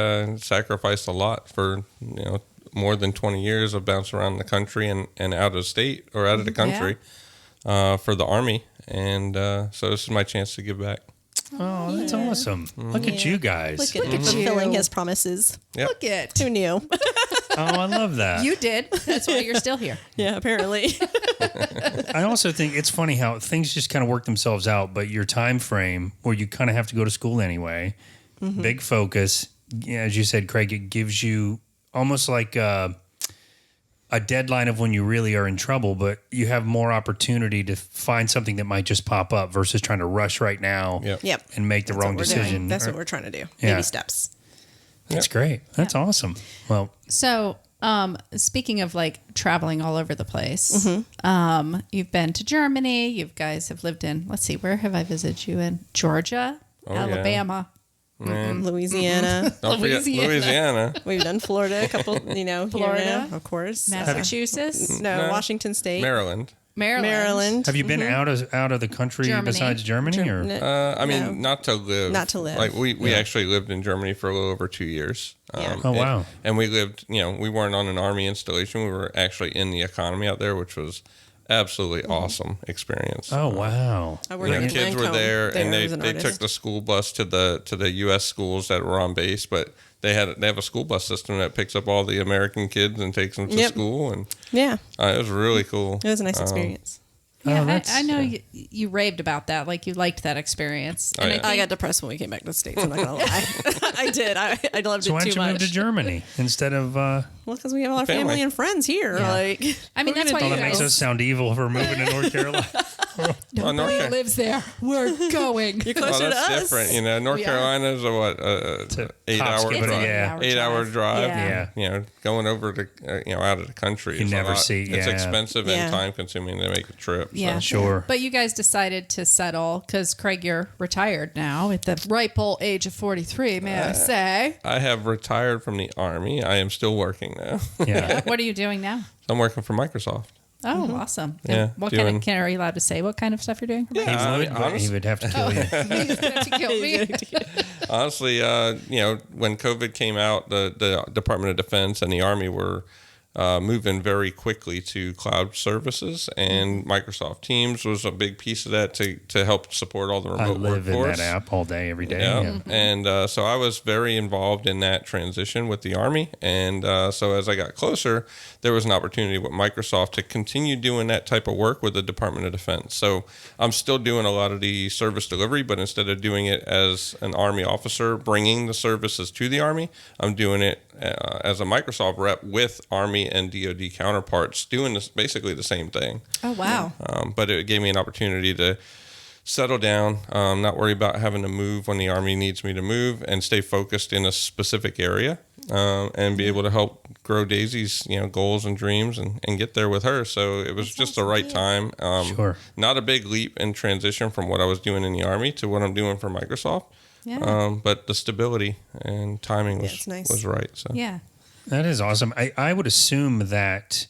sacrificed a lot for more than 20 years of bouncing around the country and out of state or out of the country for the Army, and so this is my chance to give back. Oh, that's awesome. Look at you guys. Look at fulfilling his promises. Yep. Look at Who knew? Oh, I love that. you did. That's why you're still here. Yeah, apparently. I also think it's funny how things just kind of work themselves out, but your time frame where you kind of have to go to school anyway, big focus, as you said, Craig, it gives you almost like a deadline of when you really are in trouble, but you have more opportunity to find something that might just pop up versus trying to rush right now Yep. Yep. and make the That's wrong what we're doing. decision. That's what we're trying to do. Yeah. Baby steps. That's great. That's awesome. Well, So, speaking of like traveling all over the place, you've been to Germany. You guys have lived in, let's see, where have I visited you in? Georgia, yeah. Alabama. Louisiana. Don't forget Louisiana. We've done Florida a couple, Florida. Florida, of course. Massachusetts, No, Washington State. Maryland. Maryland. have you been out of the country Germany. besides Germany? Or? I mean, No. not to live. Not to live. Like we actually lived in Germany for a little over 2 years. Yeah. Oh, wow. And we lived. We weren't on an Army installation. We were actually in the economy out there, which was absolutely awesome experience. Oh, wow. I worked at Kids were Lancome there, and as an they took artist. the school bus to the U.S. schools that were on base, but they have a school bus system that picks up all the American kids and takes them to Yep. school, and Yeah, it was really cool. it was a nice experience. Yeah, Oh, that's- I know you raved about that. Like you liked that experience. Oh, And yeah. I got depressed when we came back to the States. I'm not going to lie. I did. I loved So why it don't too you move to much. Germany instead of... Well, because we have all our Family. family and friends here. Yeah. Like, I mean, we're that's gonna why Oh, you that makes guys- us sound evil for moving to North Carolina. Oh, North Carolina. lives there. We're going. You're Well, closer to that's us. different. North We are. Carolina is To 8 Tops hour give it a- drive. yeah. 8 hour drive. Yeah. Going over to out of the country. You is never a lot. see- It's yeah. expensive Yeah. and time consuming to make a trip. Yeah, Sure. But you guys decided to settle because Craig, you're retired now at the ripe old age of 43. May I say? I have retired from the Army. I am still working now. Yeah. What are you doing now? I'm working for Microsoft. Oh, awesome! Yeah, And what kind doing- of are you allowed to say what kind of stuff you're doing? For He I would, mean, but he would have to kill you. He's going to kill me. Honestly, when COVID came out, the Department of Defense and the Army were moving very quickly to cloud services, and Microsoft Teams was a big piece of that to help support all the I remote live workforce. in that app all day, every day. Yeah. Yeah. And so I was very involved in that transition with the Army. And so as I got closer, there was an opportunity with Microsoft to continue doing that type of work with the Department of Defense. So I'm still doing a lot of the service delivery, but instead of doing it as an Army officer bringing the services to the Army, I'm doing it as a Microsoft rep with Army and DoD counterparts doing this, basically the same thing. Oh wow! But it gave me an opportunity to settle down, not worry about having to move when the Army needs me to move, and stay focused in a specific area, and be able to help grow Daisy's goals and dreams and get there with her. So it was just the right time. Sure. Not a big leap in transition from what I was doing in the Army to what I'm doing for Microsoft. Yeah. But the stability and timing was, it's nice. was right. So Yeah. That is awesome. I would assume that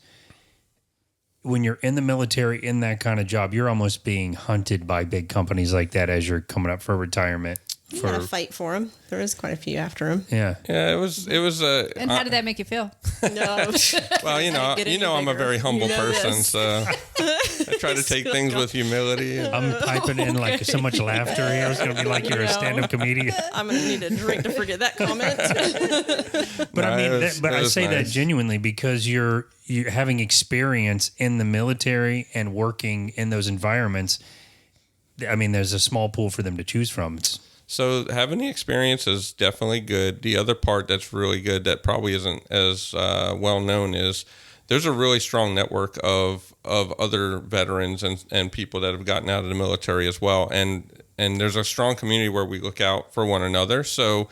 when you're in the military in that kind of job, you're almost being hunted by big companies like that as you're coming up for retirement. You got to fight for him. There is quite a few after him. Yeah. Yeah, it was And how did that make you feel? No. well, Get any I'm a bigger. very humble You know person, this. so I try to take things with humility. And, I'm piping in like so much laughter here. It's going to be like you're a stand-up comedian. I'm going to need a drink to forget that comment. But I No, mean, it was- but it I was say that nice. genuinely because you're having experience in the military and working in those environments. I mean, there's a small pool for them to choose from. So having the experience is definitely good. The other part that's really good that probably isn't as well known is there's a really strong network of other veterans and people that have gotten out of the military as well. And there's a strong community where we look out for one another. So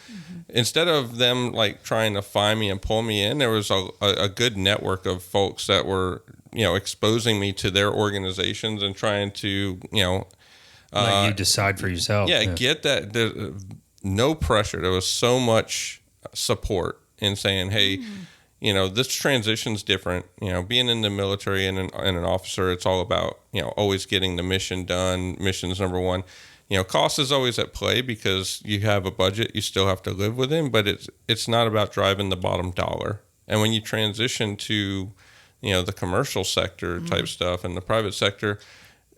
instead of them like trying to find me and pull me in, there was a good network of folks that were, exposing me to their organizations and trying to, Let you decide for yourself. get that. No pressure. There was so much support in saying, hey, this transition's different. Being in the military and an officer, it's all about, always getting the mission done. Mission's number one. Cost is always at play because you have a budget you still have to live within, but it's not about driving the bottom dollar. And when you transition to, the commercial sector type stuff and the private sector,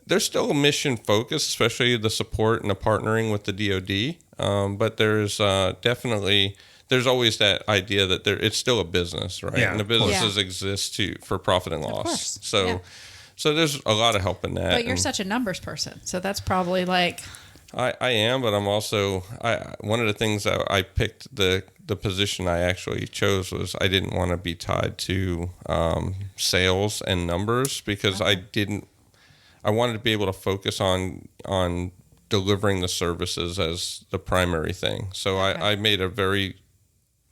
there's still a mission focus, especially the support and the partnering with the DoD. But there's definitely, there's always that idea that it's still a business, right? Yeah, and the businesses exist for profit and loss. course. So, Yeah. so there's a lot of help in that. But you're And such a numbers person, so that's probably like I am, but I'm also, one of the things that I picked the position I actually chose was I didn't want to be tied to sales and numbers because I wanted to be able to focus on delivering the services as the primary thing. So I made a very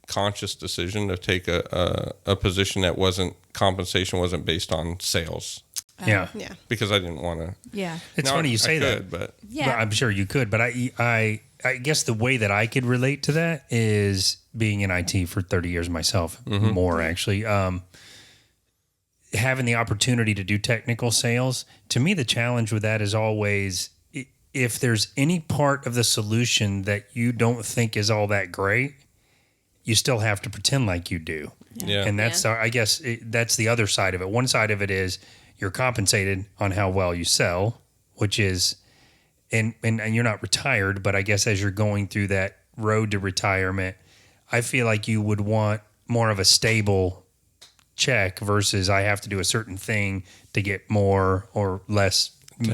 conscious decision to take a position that compensation wasn't based on sales Yeah. Yeah. because I didn't want to. yeah. It's Now, funny you I say could, that. but Yeah. I'm sure you could, but I guess the way that I could relate to that is being in IT for 30 years myself, more actually. Having the opportunity to do technical sales, to me, the challenge with that is always if there's any part of the solution that you don't think is all that great, you still have to pretend like you do. yeah. And that's, I guess, that's the other side of it. One side of it is you're compensated on how well you sell, which is, and you're not retired, but I guess as you're going through that road to retirement, I feel like you would want more of a stable check versus I have to do a certain thing to get more or less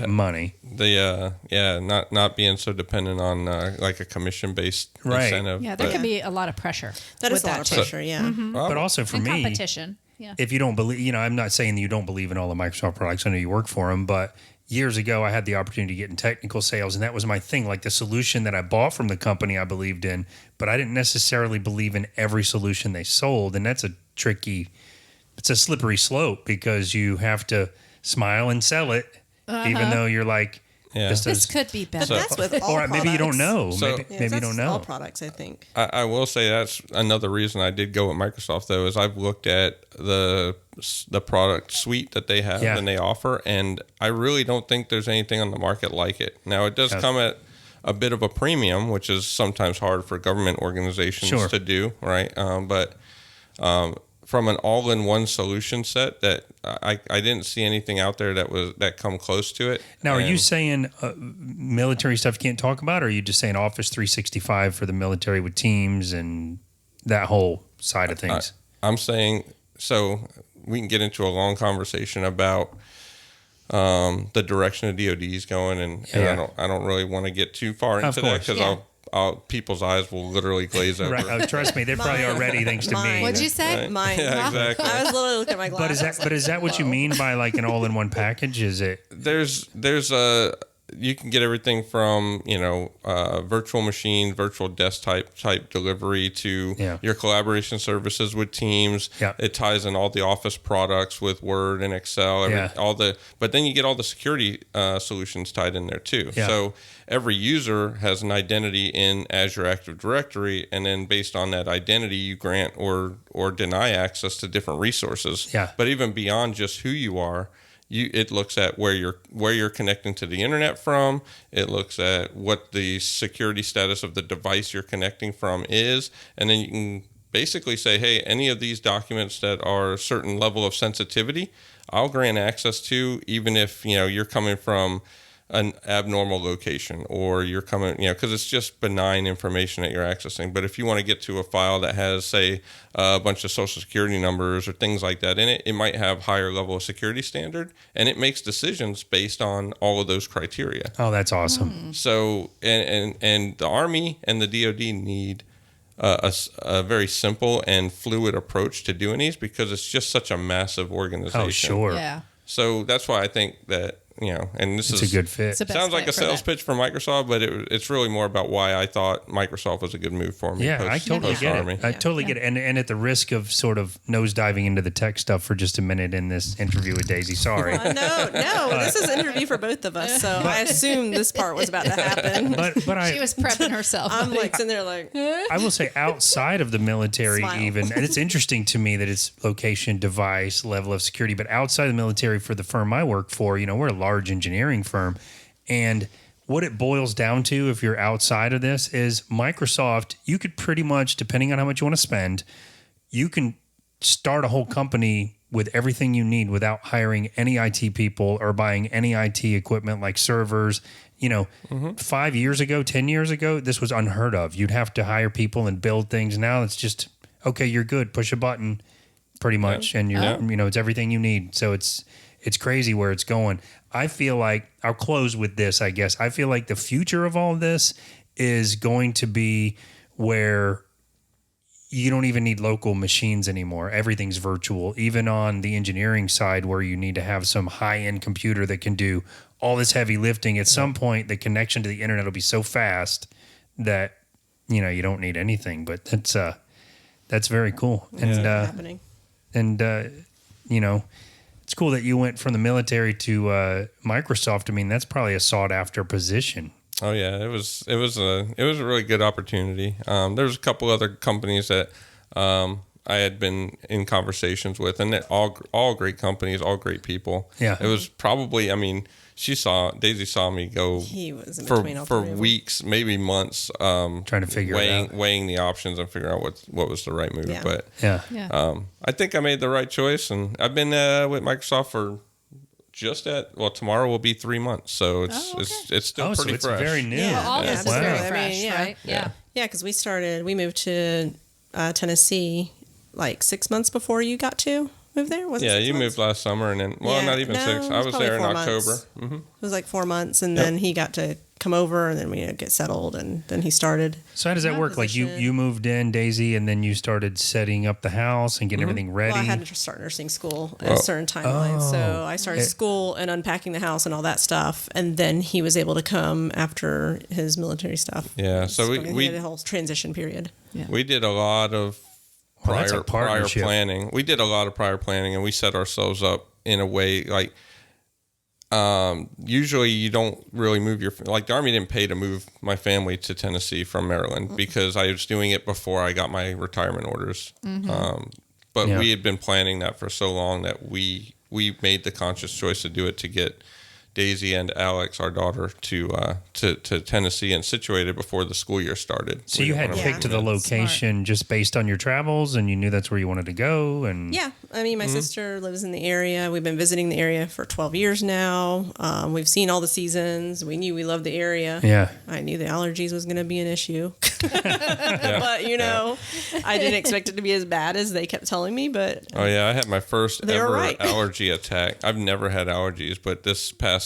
money. Not being so dependent on like a commission based Right. incentive. Yeah, there but- can be a lot of pressure. That with is a lot of too. pressure. Yeah. But also for And me, competition. Yeah. if you don't believe, I'm not saying that you don't believe in all the Microsoft products. I know you work for them, but years ago I had the opportunity to get in technical sales, and that was my thing. Like the solution that I bought from the company I believed in, but I didn't necessarily believe in every solution they sold. And that's it's a slippery slope because you have to smile and sell it, even though you're like, Yeah. This could be better. But that's with all or maybe you don't products. know. So- maybe Yeah, you that's don't know. all products, I think. I will say that's another reason I did go with Microsoft though is I've looked at the product suite that they have Yeah. and they offer, and I really don't think there's anything on the market like it. Now it does come at a bit of a premium, which is sometimes hard for government organizations Sure. to do, right? But from an all-in-one solution set, that I didn't see anything out there that come close to it. Now, are you And- saying military stuff you can't talk about, or are you just saying Office 365 for the military with Teams and that whole side of things? I'm saying, so we can get into a long conversation about the direction the DoD is going, and Yeah. I don't really want to get too far Of into that course. because Yeah. people's eyes will literally glaze over. Right. Oh, trust me, they're probably Mine. already thanks to me. Mine. What'd you say? Mine. Yeah, exactly. I was literally looking at my glasses. But is that what you mean by like an all-in-one package? Is it? There's you can get everything from virtual machine, virtual desktop type delivery to Yeah. your collaboration services with Teams. Yeah. It ties in all the Office products with Word and Excel. Yeah. But then you get all the security solutions tied in there too. Yeah. So every user has an identity in Azure Active Directory, and then based on that identity, you grant or deny access to different resources. Yeah. But even beyond just who you are, it looks at where you're connecting to the internet from. It looks at what the security status of the device you're connecting from is, and then you can basically say, hey, any of these documents that are a certain level of sensitivity, I'll grant access to, even if you're coming from an abnormal location, or you're coming, because it's just benign information that you're accessing. But if you want to get to a file that has, say, a bunch of social security numbers or things like that in it, it might have higher level of security standard, and it makes decisions based on all of those criteria. Oh, that's awesome. So, and the Army and the DoD need a very simple and fluid approach to doing these because it's just such a massive organization. Oh, sure. Yeah. So that's why I think that and this It's is a good fit. It's the best sounds like fit a for sales that. pitch for Microsoft, but it's really more about why I thought Microsoft was a good move for me. Yeah, I totally get Army. it. I totally get it. And at the risk of sort of nosediving into the tech stuff for just a minute in this interview with Daisy, sorry. No, this is an interview for both of us, so I assumed this part was about to happen. But She was prepping herself. I'm like sitting there like, I will say outside of the military Smile. even, and it's interesting to me that it's location, device, level of security, but outside the military for the firm I work for, we're a large engineering firm. And what it boils down to, if you're outside of this, is Microsoft, you could pretty much, depending on how much you want to spend, you can start a whole company with everything you need without hiring any IT people or buying any IT equipment like servers. 5 years ago, 10 years ago, this was unheard of. You'd have to hire people and build things. Now it's just, okay, you're good. Push a button pretty much. And it's everything you need. So it's crazy where it's going. I feel like, I'll close with this, I guess. I feel like the future of all of this is going to be where you don't even need local machines anymore. Everything's virtual. Even on the engineering side where you need to have some high-end computer that can do all this heavy lifting, at some point the connection to the internet will be so fast that, you don't need anything. But that's very cool. And, happening. and it's cool that you went from the military to Microsoft. I mean, that's probably a sought after position. Oh yeah, it was a really good opportunity. There's a couple other companies that I had been in conversations with, and that all great companies, all great people. Yeah, it was probably. I mean, Daisy saw me go. He was in between all for three of them. weeks, maybe months, trying to figure weighing the options and figuring out what was the right move. Yeah. But Yeah. I think I made the right choice, and I've been with Microsoft for tomorrow will be 3 months, so it's still pretty it's fresh. very new. Yeah. Well, all this is Wow. very I mean, fresh, yeah. right? Yeah. Yeah, because we moved to Tennessee like 6 months before you got to move there. Was it Yeah, 6 you months? moved last summer, and then not even 6. it I was probably there in 4 October. months. Mm-hmm. It was like 4 months, and then he got to come over, and then we get settled, and then he started. So how does that my work? Like position. you moved in, Daisy, and then you started setting up the house and getting everything ready. Well, I had to start nursing school at a certain timeline, so I started school and unpacking the house and all that stuff, and then he was able to come after his military stuff. Yeah, so we had a whole transition period. we did a lot of Well, that's a prior partnership. planning. We did a lot of prior planning, and we set ourselves up in a way like. Usually you don't really move the Army didn't pay to move my family to Tennessee from Maryland because I was doing it before I got my retirement orders. But we had been planning that for so long that we made the conscious choice to do it to get Daisy and Alex, our daughter, to Tennessee and situated before the school year started. So you had picked the location just based on your travels, and you knew that's where you wanted to go. And Yeah, I mean, my sister lives in the area. We've been visiting the area for 12 years now. We've seen all the seasons. We knew we loved the area. Yeah. I knew the allergies was going to be an issue. But, I didn't expect it to be as bad as they kept telling me. But Oh, yeah. I had my first They were ever right. allergy attack. I've never had allergies, but this past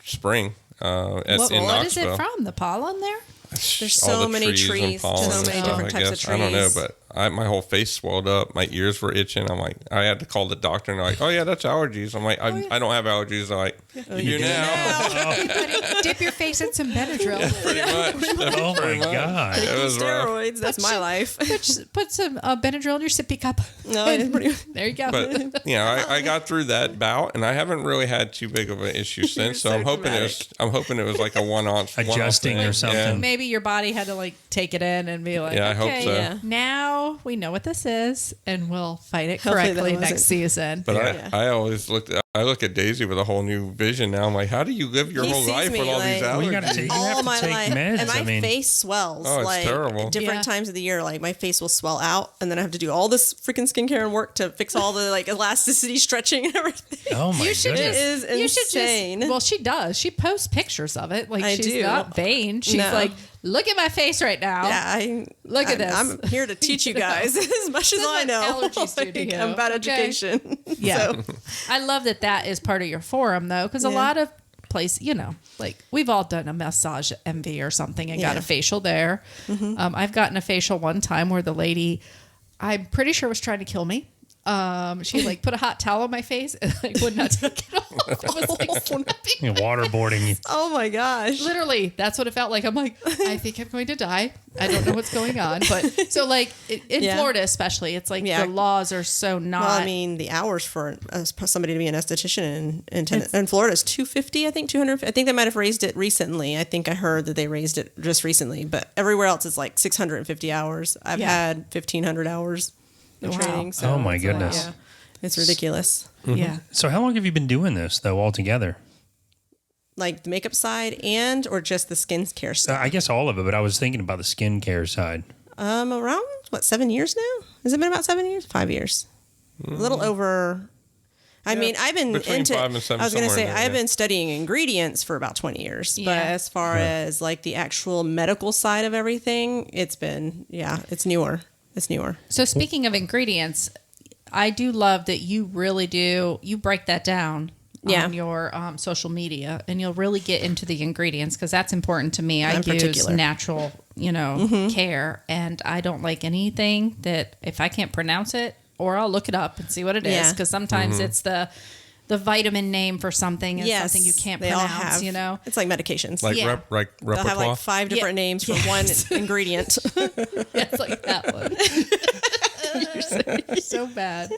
spring What Knoxville. is it from? The pollen there? there's all so the many trees and trees, pollen so and many stuff, different I types of guess. trees. I don't know, but my whole face swelled up. My ears were itching. I'm like, I had to call the doctor, and they're like, oh, yeah, that's allergies. I'm like, I don't have allergies. They're like, you do now. Dip your face in some Benadryl. Pretty much. Oh my God. It was rough. Steroids, that's my life. Put some Benadryl in your sippy cup. No, it's pretty. There you go. But I got through that bout, and I haven't really had too big of an issue since. So so I'm hoping it was like a one-off Adjusting thing. or something. Maybe your body had to take it in and be like, Yeah, I hope okay, so. Yeah. now we know what this is, and we'll fight it Hopefully that correctly wasn't- next season. But Yeah. I always look at Daisy with a whole new vision now. I'm like, how do you live your He whole sees life me, with all these like- Well, you allergies? gotta you all have to my take life, meds. and my I mean, face swells. Oh, it's terrible. Different Yeah. times of the year, like my face will swell out, and then I have to do all this freaking skincare and work to fix all the elasticity, stretching, and everything. oh my It goodness. is insane. Well, she does. She posts pictures of it. I She's do. not vain. She's No. like, look at my face right now. Yeah, Look at this. I'm here to teach you guys as much as This is I what know. allergies do to you. I'm about Okay. education. Yeah. So, I love that is part of your forum, though, because a Yeah. lot of places, we've all done a massage MV or something and got Yeah. a facial there. I've gotten a facial one time where the lady, I'm pretty sure, was trying to kill me. She like put a hot towel on my face and like would not take it off. I was like snapping. Waterboarding you. Oh my gosh. Literally, that's what it felt like. I'm like, I think I'm going to die. I don't know what's going on. But so like in Yeah. Florida especially, it's like Yeah. the laws are so not. Well, I mean, the hours for somebody to be an esthetician in Florida is $250. I think 200. I think they might have raised it recently. I think I heard that they raised it just recently. But everywhere else is like 650 hours. I've had 1,500 hours of Wow. training. So Oh my it's a lot. goodness. yeah, it's ridiculous. Yeah. So how long have you been doing this though altogether? Like the makeup side or just the skincare side. I guess all of it, but I was thinking about the skincare side. Around what, 7 years now? Has it been about 7 years? 5 years. A little over. I mean, I've been between into. 5 and 7, I was going to somewhere say in there, I've yeah. been studying ingredients for about 20 years. Yeah. But as far as like the actual medical side of everything, it's newer. It's newer. So speaking of ingredients, I do love that you really do. You break that down Yeah. on your social media, and you'll really get into the ingredients because that's important to me. I In use particular. natural, care, and I don't like anything that if I can't pronounce it, or I'll look it up and see what it is Yeah. because sometimes it's the vitamin name for something is something you can't they all pronounce. have. It's like medications. Like Yeah. they'll have repertoire. like 5 different names for one ingredient. It's like that one. You're so bad.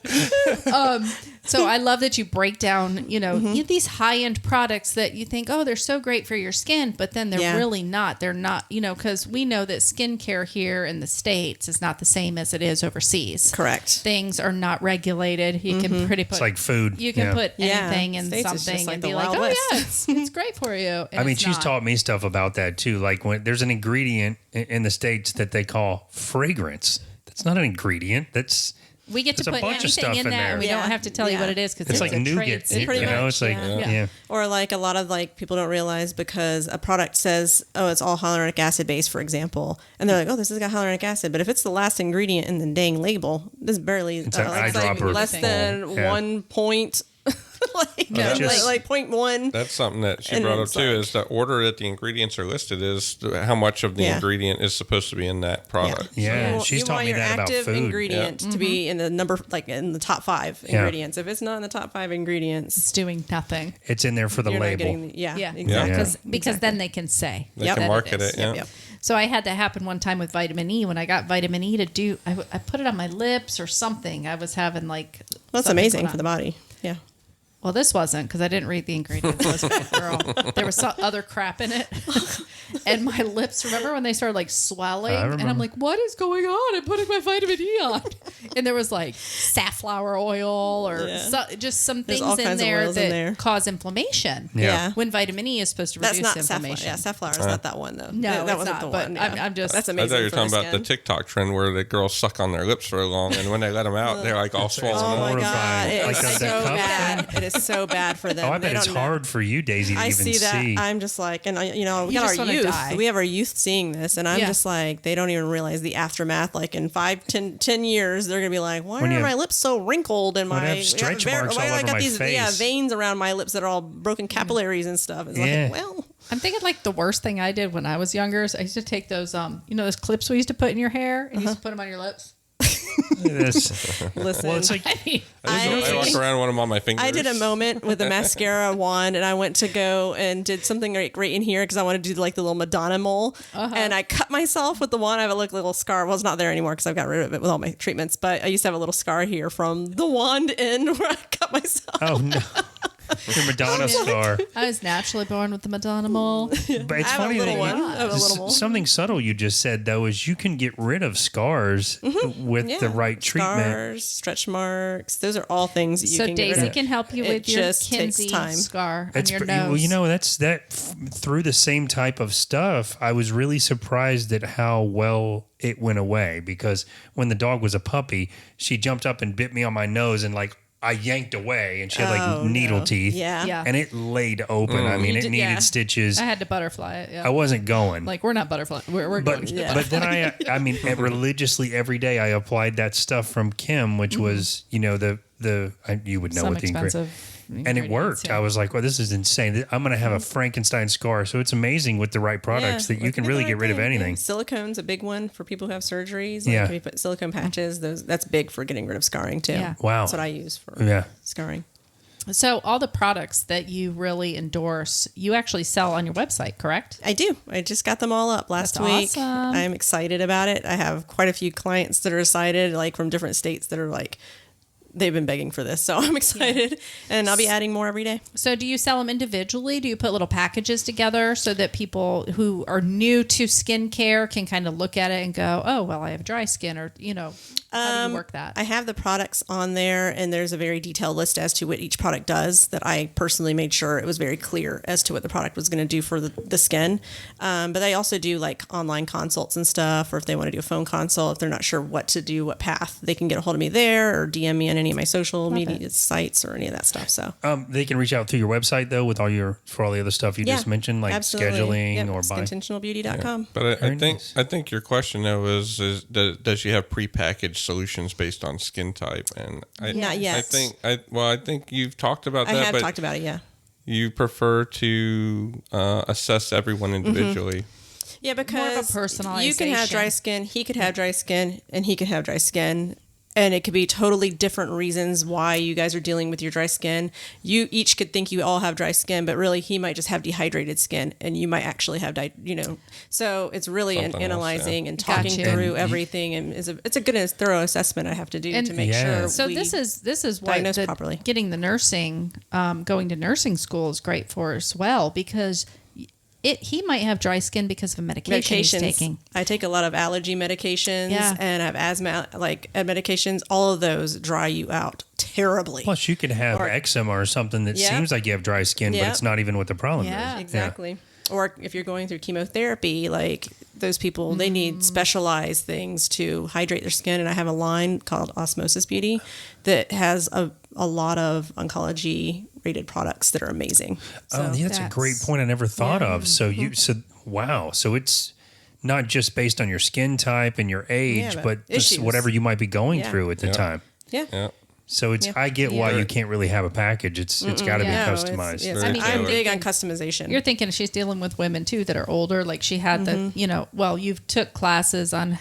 So I love that you break down, these high-end products that you think, oh, they're so great for your skin, but then they're Yeah. really not. They're not, because we know that skincare here in the States is not the same as it is overseas. Correct. Things are not regulated. You can pretty put It's like food. you can put Yeah. anything in States is just something like and the be like, Wild oh West. yeah, it's great for you. And I mean, it's she's not. taught me stuff about that too. Like when there's an ingredient in the States that they call fragrance. That's not an ingredient. We get to There's a put bunch of anything stuff in in that. there. And we Yeah. don't have to tell you Yeah. what it is because it's like a nougat. trade secret. pretty You know, much, it's like yeah. Or like a lot of like people don't realize because a product says, oh, it's all hyaluronic acid based, for example, and they're like, oh, this has got hyaluronic acid, but if it's the last ingredient in the dang label, this barely It's an eyedropper less than Yeah. 1 point. like 0.1. That's something that she And brought up it's too. like- Is the order that the ingredients are listed is how much of the Yeah. ingredient is supposed to be in that product. Yeah, You she's want taught me your that about active food. ingredient to be in the number, like in the top 5 Yeah. ingredients. If it's not in the top 5 ingredients, It's doing nothing. It's in there for the you're not label. getting the, Yeah, exactly. Yeah. because then they can say. They Yep. can That market it is. it. Yeah. Yep. So I had that happen one time with vitamin E. When I got vitamin E to do, I put it on my lips or something. I was having like. Well, that's something amazing going for the on. body. Yeah. Well, this wasn't because I didn't read the ingredients list, girl. There was some other crap in it, and my lips. Remember when they started like swelling? I And I'm remember. like, "What is going on?" I'm putting my vitamin E on, and there was like safflower oil or Yeah. just some There's things all in kinds of there oils in that there. cause inflammation. Yeah. When vitamin E is supposed to That's reduce not safflower. inflammation. Yeah, safflower is not that one though. No, that it's wasn't not, the but one. Yeah. I'm just- That's I amazing. thought you were for talking the about the skin. TikTok trend where the girls suck on their lips for long, and when they let them out, they're like all swollen Oh up. my god, Horrifying. it Like is that so cup bad. It is so bad for them. Oh, I They bet it's don't know. hard for you, Daisy, to I even see that. see. I'm just like, and we You got just our wanna youth. die. We have our youth seeing this, and I'm Yeah. just like, they don't even realize the aftermath. Like in 10 years, they're gonna be like, why When are you my have- lips so wrinkled and When my I have stretch why marks do all I over got my these face? veins around my lips that are all broken capillaries and stuff? It's Yeah. like, well, I'm thinking like the worst thing I did when I was younger is I used to take those those clips we used to put in your hair and you used to put them on your lips. This. listen. Well, it's like I mean, I walk around with them on my fingers. I did a moment with the mascara wand, and I went to go and did something right in here because I wanted to do like the little Madonna mole, and I cut myself with the wand. I have a little scar. Well, it's not there anymore because I've got rid of it with all my treatments. But I used to have a little scar here from the wand end where I cut myself. oh no, your Madonna scar. I was naturally born with the Madonna mole. But it's I have funny a little that one. I have a little mole. something subtle you just said though is you can get rid of scars with the right treatment. Scars, stretch marks. Those are all things that you So can get rid Daisy of. can help you It with your just takes Kinsey time. scar on It's your pre- nose. well, you know through the same type of stuff. I was really surprised at how well it went away because when the dog was a puppy, she jumped up and bit me on my nose and like I yanked away and she had like Oh, needle no. teeth. Yeah. Yeah. And it laid open. I mean, You it did- needed yeah. stitches. I had to butterfly it. Yeah. I wasn't going. Like we're not butterfly. We're going But to the but then I mean religiously every day I applied that stuff from Kim, which was you know the you would know some what the expensive. And it worked. I was like, well, this is insane. I'm going to have a Frankenstein scar. So it's amazing with the right products that you can really get rid of anything. Silicone's a big one for people who have surgeries. Yeah. If you put silicone patches, that's big for getting rid of scarring too. Yeah. Wow. That's what I use for scarring. So all the products that you really endorse, you actually sell on your website, correct? I do. I just got them all up last week. Awesome. I'm excited about it. I have quite a few clients that are excited, like from different states that are like, they've been begging for this. So I'm excited and I'll be adding more every day. So do you sell them individually? Do you put little packages together so that people who are new to skincare can kind of look at it and go, oh, well, I have dry skin, or, how do you work that? I have the products on there, and there's a very detailed list as to what each product does that I personally made sure it was very clear as to what the product was going to do for the skin. But I also do like online consults and stuff, or if they want to do a phone consult, if they're not sure what to do, what path, they can get a hold of me there or DM me on any of my social media sites or any of that stuff. So they can reach out through your website though for all the other stuff you just mentioned, like scheduling or buying. Skintentionalbeauty.com. Yeah. But I think nice. I think your question though is does she have prepackaged solutions based on skin type? And Not yet. I think you've talked about that. I have but talked about it. Yeah. You prefer to assess everyone individually. Yeah, because More of a you can have dry personalization. skin, he could have dry skin, and he could have dry skin. And it could be totally different reasons why you guys are dealing with your dry skin. You each could think you all have dry skin, but really he might just have dehydrated skin, and you might actually have, So it's really Something else, analyzing and talking Gotcha. through everything, and it's a good and thorough assessment I have to do And- to make Yeah. sure. So we this is what diagnose properly. getting the nursing, going to nursing school is great for as well, because he might have dry skin because of a medication he's taking. I take a lot of allergy medications, Yeah. and I have asthma medications. All of those dry you out terribly. Plus, you could have eczema or something that Yeah. seems like you have dry skin, but Yeah. it's not even what the problem Yeah. is. Exactly. Or if you're going through chemotherapy, like those people, they need specialized things to hydrate their skin. And I have a line called Osmosis Beauty that has a lot of oncology rated products that are amazing. Oh, yeah, that's a great point I never thought of. So wow. So it's not just based on your skin type and your age, but but just issues. whatever you might be going Yeah. through at the time. Yeah. Yeah. So I get why you can't really have a package. It's got to be Yeah. No, customized. it's- Very I'm tailored. big on customization. You're thinking she's dealing with women too that are older. Like she had you've took classes on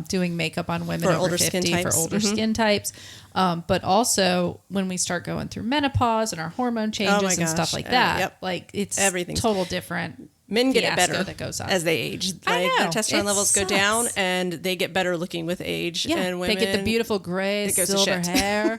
doing makeup on women For over older 50 skin types. for older skin types. But also when we start going through menopause and our hormone changes and stuff gosh. like that, Yep. like it's Everything's- total different. Men get it fiasco better that goes on. as they age. I Like know. their testosterone It levels go sucks. down, and they get better looking with age. Yeah, and women, they get the beautiful gray, it goes to silver shit. hair.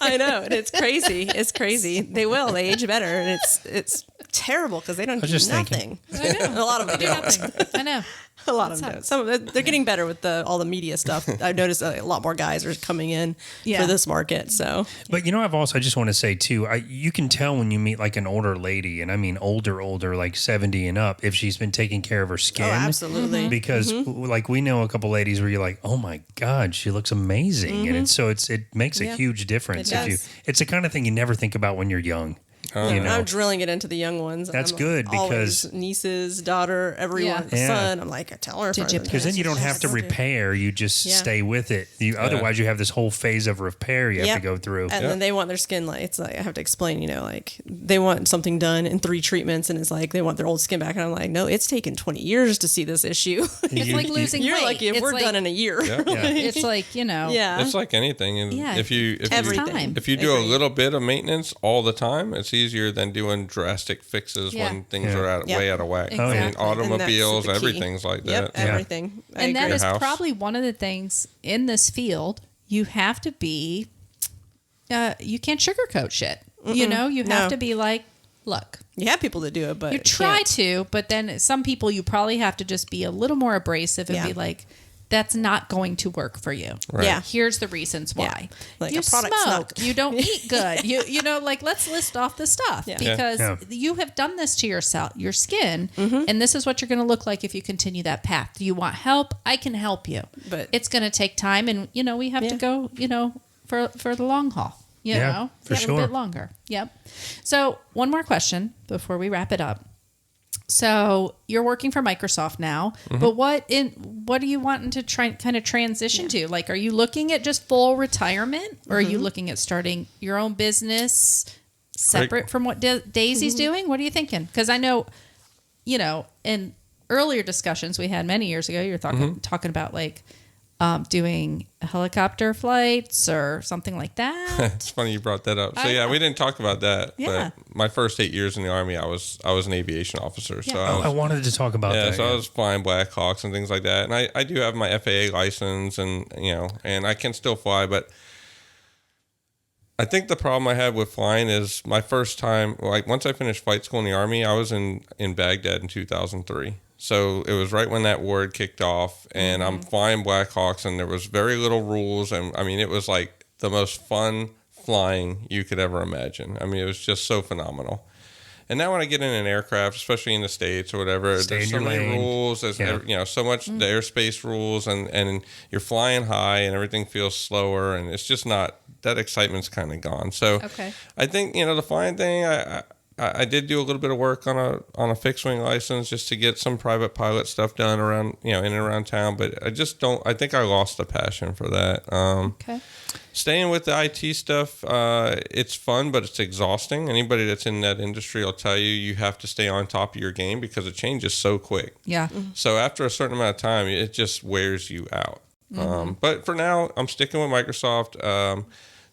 I know, and it's crazy. It's crazy. They will. They age better, and it's terrible because they don't do just nothing. thinking. I know. A lot of them Do don't. nothing. I know. A lot of them don't. Some of them, they're getting better with all the media stuff. I've noticed a lot more guys are coming in Yeah. for this market. So But I just want to say too, you can tell when you meet like an older lady, and I mean older, like 70 and up, if she's been taking care of her skin. absolutely. Because like we know a couple ladies where you're like, oh my God, she looks amazing. And it makes a Yeah. huge difference. It If does. it's the kind of thing you never think about when you're young. You know? I'm drilling it into the young ones. That's I'm good always because- nieces, daughter, everyone, Yeah. son. I'm like, I tell her. Did you Because then you don't have to repair. You just Yeah. stay with it. Otherwise, you have this whole phase of repair you have Yep. to go through. And then they want their skin it's like I have to explain, like they want something done in 3 treatments, and it's like they want their old skin back. And I'm like, no, it's taken 20 years to see this issue. It's like losing You're weight. lucky if It's we're like, done in a year. Yeah. It's like, Yeah. It's like anything. And Yeah, if you everything. if you do a Agreed. little bit of maintenance all the time, it's easier than doing drastic fixes Yeah. when things Yeah. are Yep. way out of whack. Exactly. I mean, And that's automobiles, the key. everything's like Yep, that. everything. I And that agree. is House. probably one of the things in this field. You have to be, you can't sugarcoat shit. You know, you have No. to be like, look, You have people that do it, but you try can't. to, but then some people you probably have to just be a little more abrasive and Yeah. be like, that's not going to work for you. Right. Yeah. Here's the reasons why. Like you a product's smoke. not- You don't eat good. You know, like let's list off the stuff Yeah. because Yeah. you have done this to yourself, your skin, and this is what you're going to look like if you continue that path. Do you want help? I can help you, But- it's going to take time, and we have to Yeah. go, for the long haul. You Yeah, know, for a sure. bit longer. Yep. So one more question before we wrap it up. So you're working for Microsoft now, but what are you wanting to kind of transition to? Like, are you looking at just full retirement, or are you looking at starting your own business? separate from what Daisy's doing? What are you thinking? Because I know, in earlier discussions we had many years ago, you were talking about like doing helicopter flights or something like that. It's funny you brought that up. So we didn't talk about that. Yeah. But my first 8 years in the Army, I was an aviation officer. So I wanted to talk about that. So I was flying Black Hawks and things like that. And I do have my FAA license, and and I can still fly. But I think the problem I had with flying is my first time, like once I finished flight school in the Army, I was in Baghdad in 2003. So it was right when that war had kicked off, and I'm flying Black Hawks, and there was very little rules. And I mean, it was like the most fun flying you could ever imagine. I mean, it was just so phenomenal. And now when I get in an aircraft, especially in the States or whatever, there's so many rules. There's so much the airspace rules, and you're flying high, and everything feels slower, and it's just not, that excitement's kind of gone. So I think the flying thing, I did do a little bit of work on a fixed wing license just to get some private pilot stuff done around in and around town, but I think I lost the passion for that. Staying with the IT stuff, it's fun, but it's exhausting. Anybody that's in that industry will tell you have to stay on top of your game because it changes so quick. Yeah. So after a certain amount of time, it just wears you out. But for now, I'm sticking with Microsoft.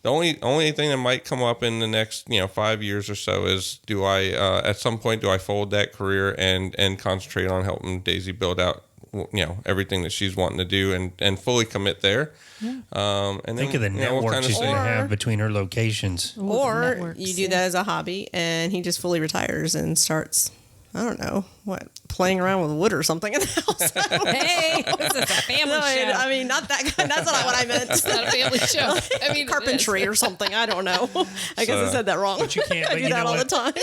The only thing that might come up in the next 5 years or so is, do I at some point fold that career and concentrate on helping Daisy build out everything that she's wanting to do and fully commit there. And think of the network she's going to have between her locations. Or you do that as a hobby, and he just fully retires and starts, I don't know, playing around with wood or something in the house. Hey, this is a family show. I mean, not that kind. That's not what I meant. It's not a family show. I mean, carpentry or something. I don't know. I guess I said that wrong. But you can't. I do that all the time.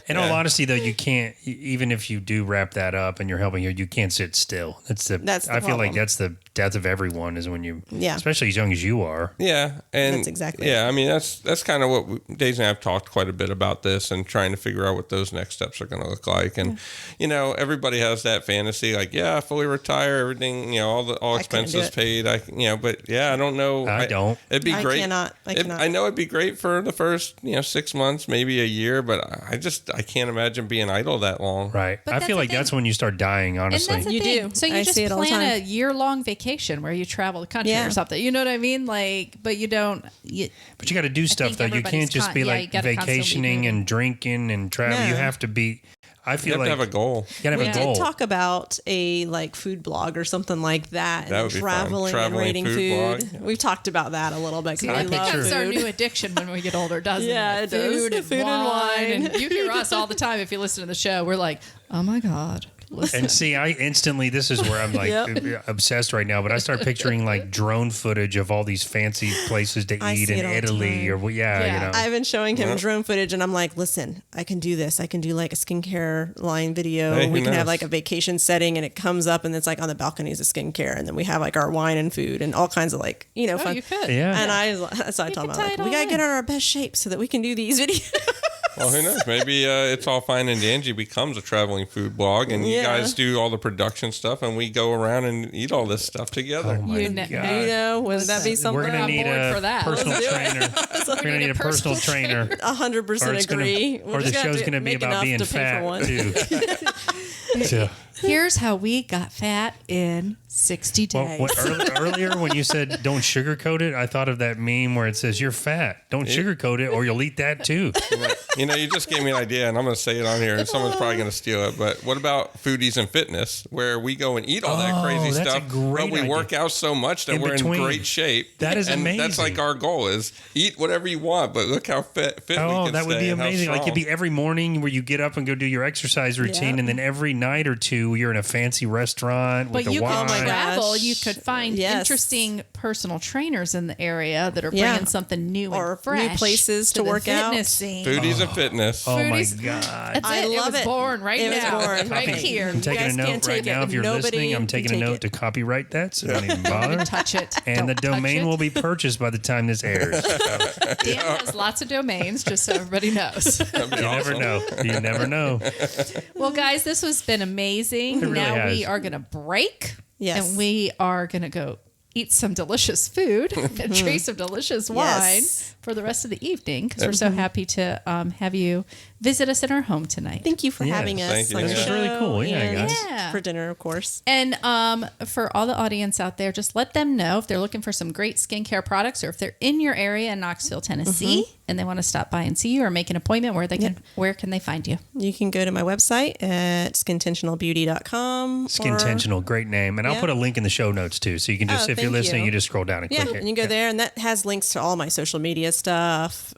In all honesty, though, you can't. Even if you do wrap that up and you're helping her, you can't sit still. That's the I feel like that's the death of everyone, is when you, especially as young as you are. Yeah, and that's exactly. Yeah, I mean that's kind of what Daisy and I have talked quite a bit about this and trying to figure out what those next steps are going to look like. And everybody has that fantasy, like fully retire, everything, all expenses paid. I don't know. I don't. It'd be great. I cannot. I know it'd be great for the first 6 months, maybe a year, but I can't imagine being idle that long. Right. But I feel like that's when you start dying, honestly. And that's you thing. do. So you I just see it all the plan a time. year-long vacation where you travel the country or something. You know what I mean? But you don't. But you got to do stuff, though. You can't just be like vacationing and drinking and travel. No. You have to be. I feel you have to have a goal. You got to have a goal. We did talk about a food blog or something like that. That would be traveling fun. and rating food food. We've talked about that a little bit. I love becomes food. our new addiction when we get older, doesn't Yeah, it? it does. Food and Food and wine. wine. And you hear us all the time if you listen to the show. We're like, oh my God. Listen. And see, I instantly, this is where I'm like obsessed right now, but I start picturing like drone footage of all these fancy places to I eat see in it all the Italy time. or Yeah. I've been showing him drone footage, and I'm like, listen, I can do this. I can do like a skincare line video. Hey, we can have knows? like a vacation setting, and it comes up, and it's like on the balconies of skincare, and then we have like our wine and food and all kinds of fun. You could. Yeah. And that's what I told him. tie it We all gotta in. get on our best shape so that we can do these videos. Well, who knows? Maybe It's All Fine and Danjee becomes a traveling food blog, and you guys do all the production stuff, and we go around and eat all this stuff together. Oh my You God. know- Wouldn't that be something? We're going to need board for a that. personal trainer. We're going to need a personal trainer. 100% agree. Or the show's going to be about being fat, too. So, Here's how we got fat in 60 days. earlier when you said don't sugarcoat it, I thought of that meme where it says you're fat. Don't sugarcoat it or you'll eat that too. You just gave me an idea, and I'm going to say it on here, and someone's probably going to steal it. But what about Foodies and Fitness, where we go and eat all that crazy that's stuff, a great but we idea. work out so much that In we're between. in great shape. That is and amazing. That's like our goal is eat whatever you want, but look how fit we Oh, can that would stay be and how amazing. Like it'd strong. be every morning where you get up and go do your exercise routine, and then every night or two you're in a fancy restaurant with But the you wine. could travel. gosh. You could find Yes. interesting personal trainers in the area that are bringing something new Or and fresh new places to the work out. fitness scene. Foodies and Fitness. Oh my Foodies- God. That's I it. love It was it. born right It was now, born. right Okay. here. I'm taking a guys note can't right take now. it. If you're Nobody listening, I'm can taking a take note it. to copyright that, so don't even bother. Touch it. And the Don't touch domain it. will be purchased by the time this airs. Dan has lots of domains, just so everybody knows. That'd be You never awesome. know. You never know. Well, guys, this has been amazing. really Now we has. are going to break. Yes. And we are going to go eat some delicious food and drink some delicious wine for the rest of the evening, because we're so happy to have you visit us in our home tonight. Thank you for having us. Thank you. On the This was show really cool. Yeah, and guys. for dinner, of course. And for all the audience out there, just let them know if they're looking for some great skincare products, or if they're in your area in Knoxville, Tennessee, and they want to stop by and see you or make an appointment, where can they find you? You can go to my website at skintentionalbeauty.com. Skintentional, great name. And I'll put a link in the show notes too. So you can just, if you're thank listening, you. you just scroll down and click it. And you go there, and that has links to all my social media stuff,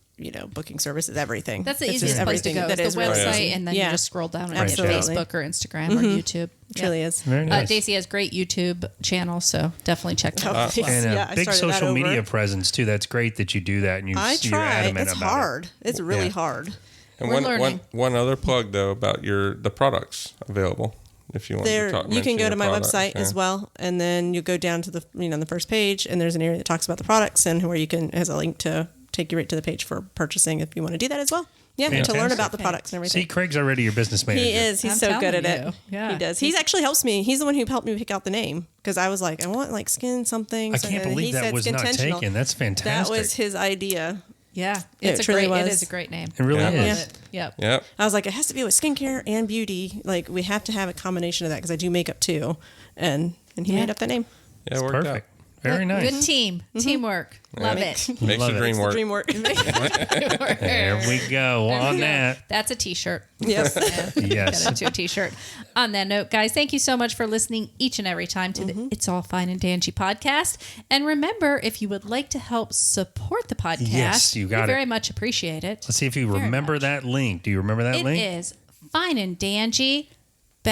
booking services, everything. That's the It's easiest just place to go. everything Is the that is website, really- and then you just scroll down and get Absolutely. Facebook or Instagram or YouTube. It truly is. Very nice. Daisy has great YouTube channel, so definitely check that out. Thanks. And a Yeah, I big started that social over. media presence too. That's great that you do that, and you're I try. adamant It's about hard. it. It's really Yeah. hard. And We're learning. one other plug though about the products available. If you want to talk, You can mention go your to my products, website as well, and then you go down to the the first page, and there's an area that talks about the products, and where has a link to take you right to the page for purchasing if you want to do that as well. Yeah, to learn Fantastic. about the products and everything. See, Craig's already your business manager. He is. He's I'm so good at telling it. you. Yeah. He does. He actually helps me. He's the one who helped me pick out the name, because I was like, I want like skin something. I can't believe that was not taken. That's fantastic. That was his idea. Yeah, It truly It was. is a great name. It really I love is. it. Yep. Yep. I was like, it has to be with skincare and beauty. Like, we have to have a combination of that, because I do makeup too. And he made up that name. Yeah, it worked Perfect. Very nice. Good team. Teamwork. Love it. out. Makes Love the it. dream work. Dream work. There we go. On that. That's a t-shirt. Yes. Yes. Get into a t-shirt. On that note, guys, thank you so much for listening each and every time to the It's All Fine and Danjee podcast. And remember, if you would like to help support the podcast, Yes, you got we it. very much appreciate it. Let's see if you Very remember much. that link. Do you remember that It link? is Fine and Danjee /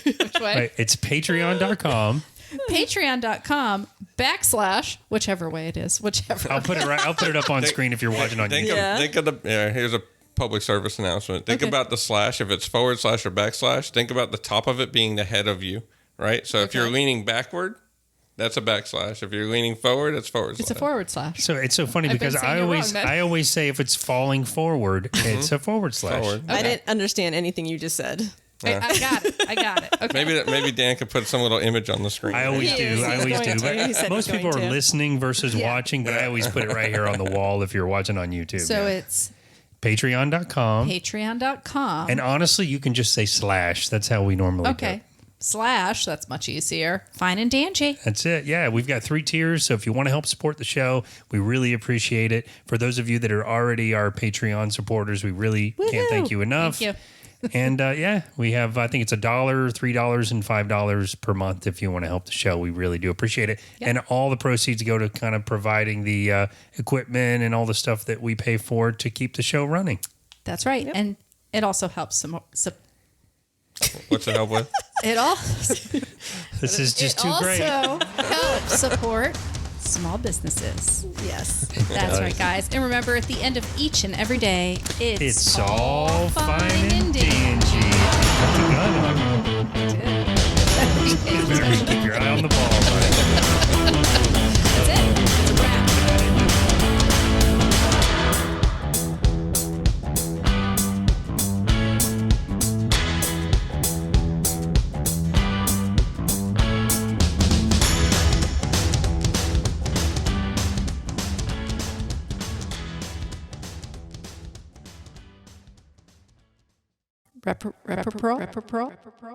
which way? Right. It's patreon.com. Patreon.com / whichever way it is, whichever. I'll put it up on screen if you're watching on Think YouTube. of the here's a public service announcement. Think Okay. about the slash. If it's / or /, think about the top of it being the head of you, right? So if you're leaning backward, that's a /. If you're leaning forward, it's /. It's a /. So it's so funny I've been because saying it wrong, then. I always say if it's falling forward, it's a / Forward. I didn't understand anything you just said. I got it. Okay. Maybe Dan could put some little image on the screen. I always He do. is. I He's always going do. to. He But said most he's people going are to. listening versus watching, but I always put it right here on the wall if you're watching on YouTube. So Yeah. it's Patreon.com. patreon.com. And honestly, you can just say /. That's how we normally do Okay. it. / that's much easier. Fine and Danjee. That's it. Yeah, we've got 3 tiers. So if you want to help support the show, we really appreciate it. For those of you that are already our Patreon supporters, we really can't thank you enough. Thank you. And we have, I think it's $1, $3, and $5 per month if you want to help the show. We really do appreciate it. Yep. And all the proceeds go to kind of providing the equipment and all the stuff that we pay for to keep the show running. That's right. And it also helps What's it help with? it all This is just too great. also helps support small businesses. Yes. That's right, guys. And remember, at the end of each and every day, It's all fine and dandy. You better keep your eye on the ball, buddy. That's it. It's a wrap. Repro.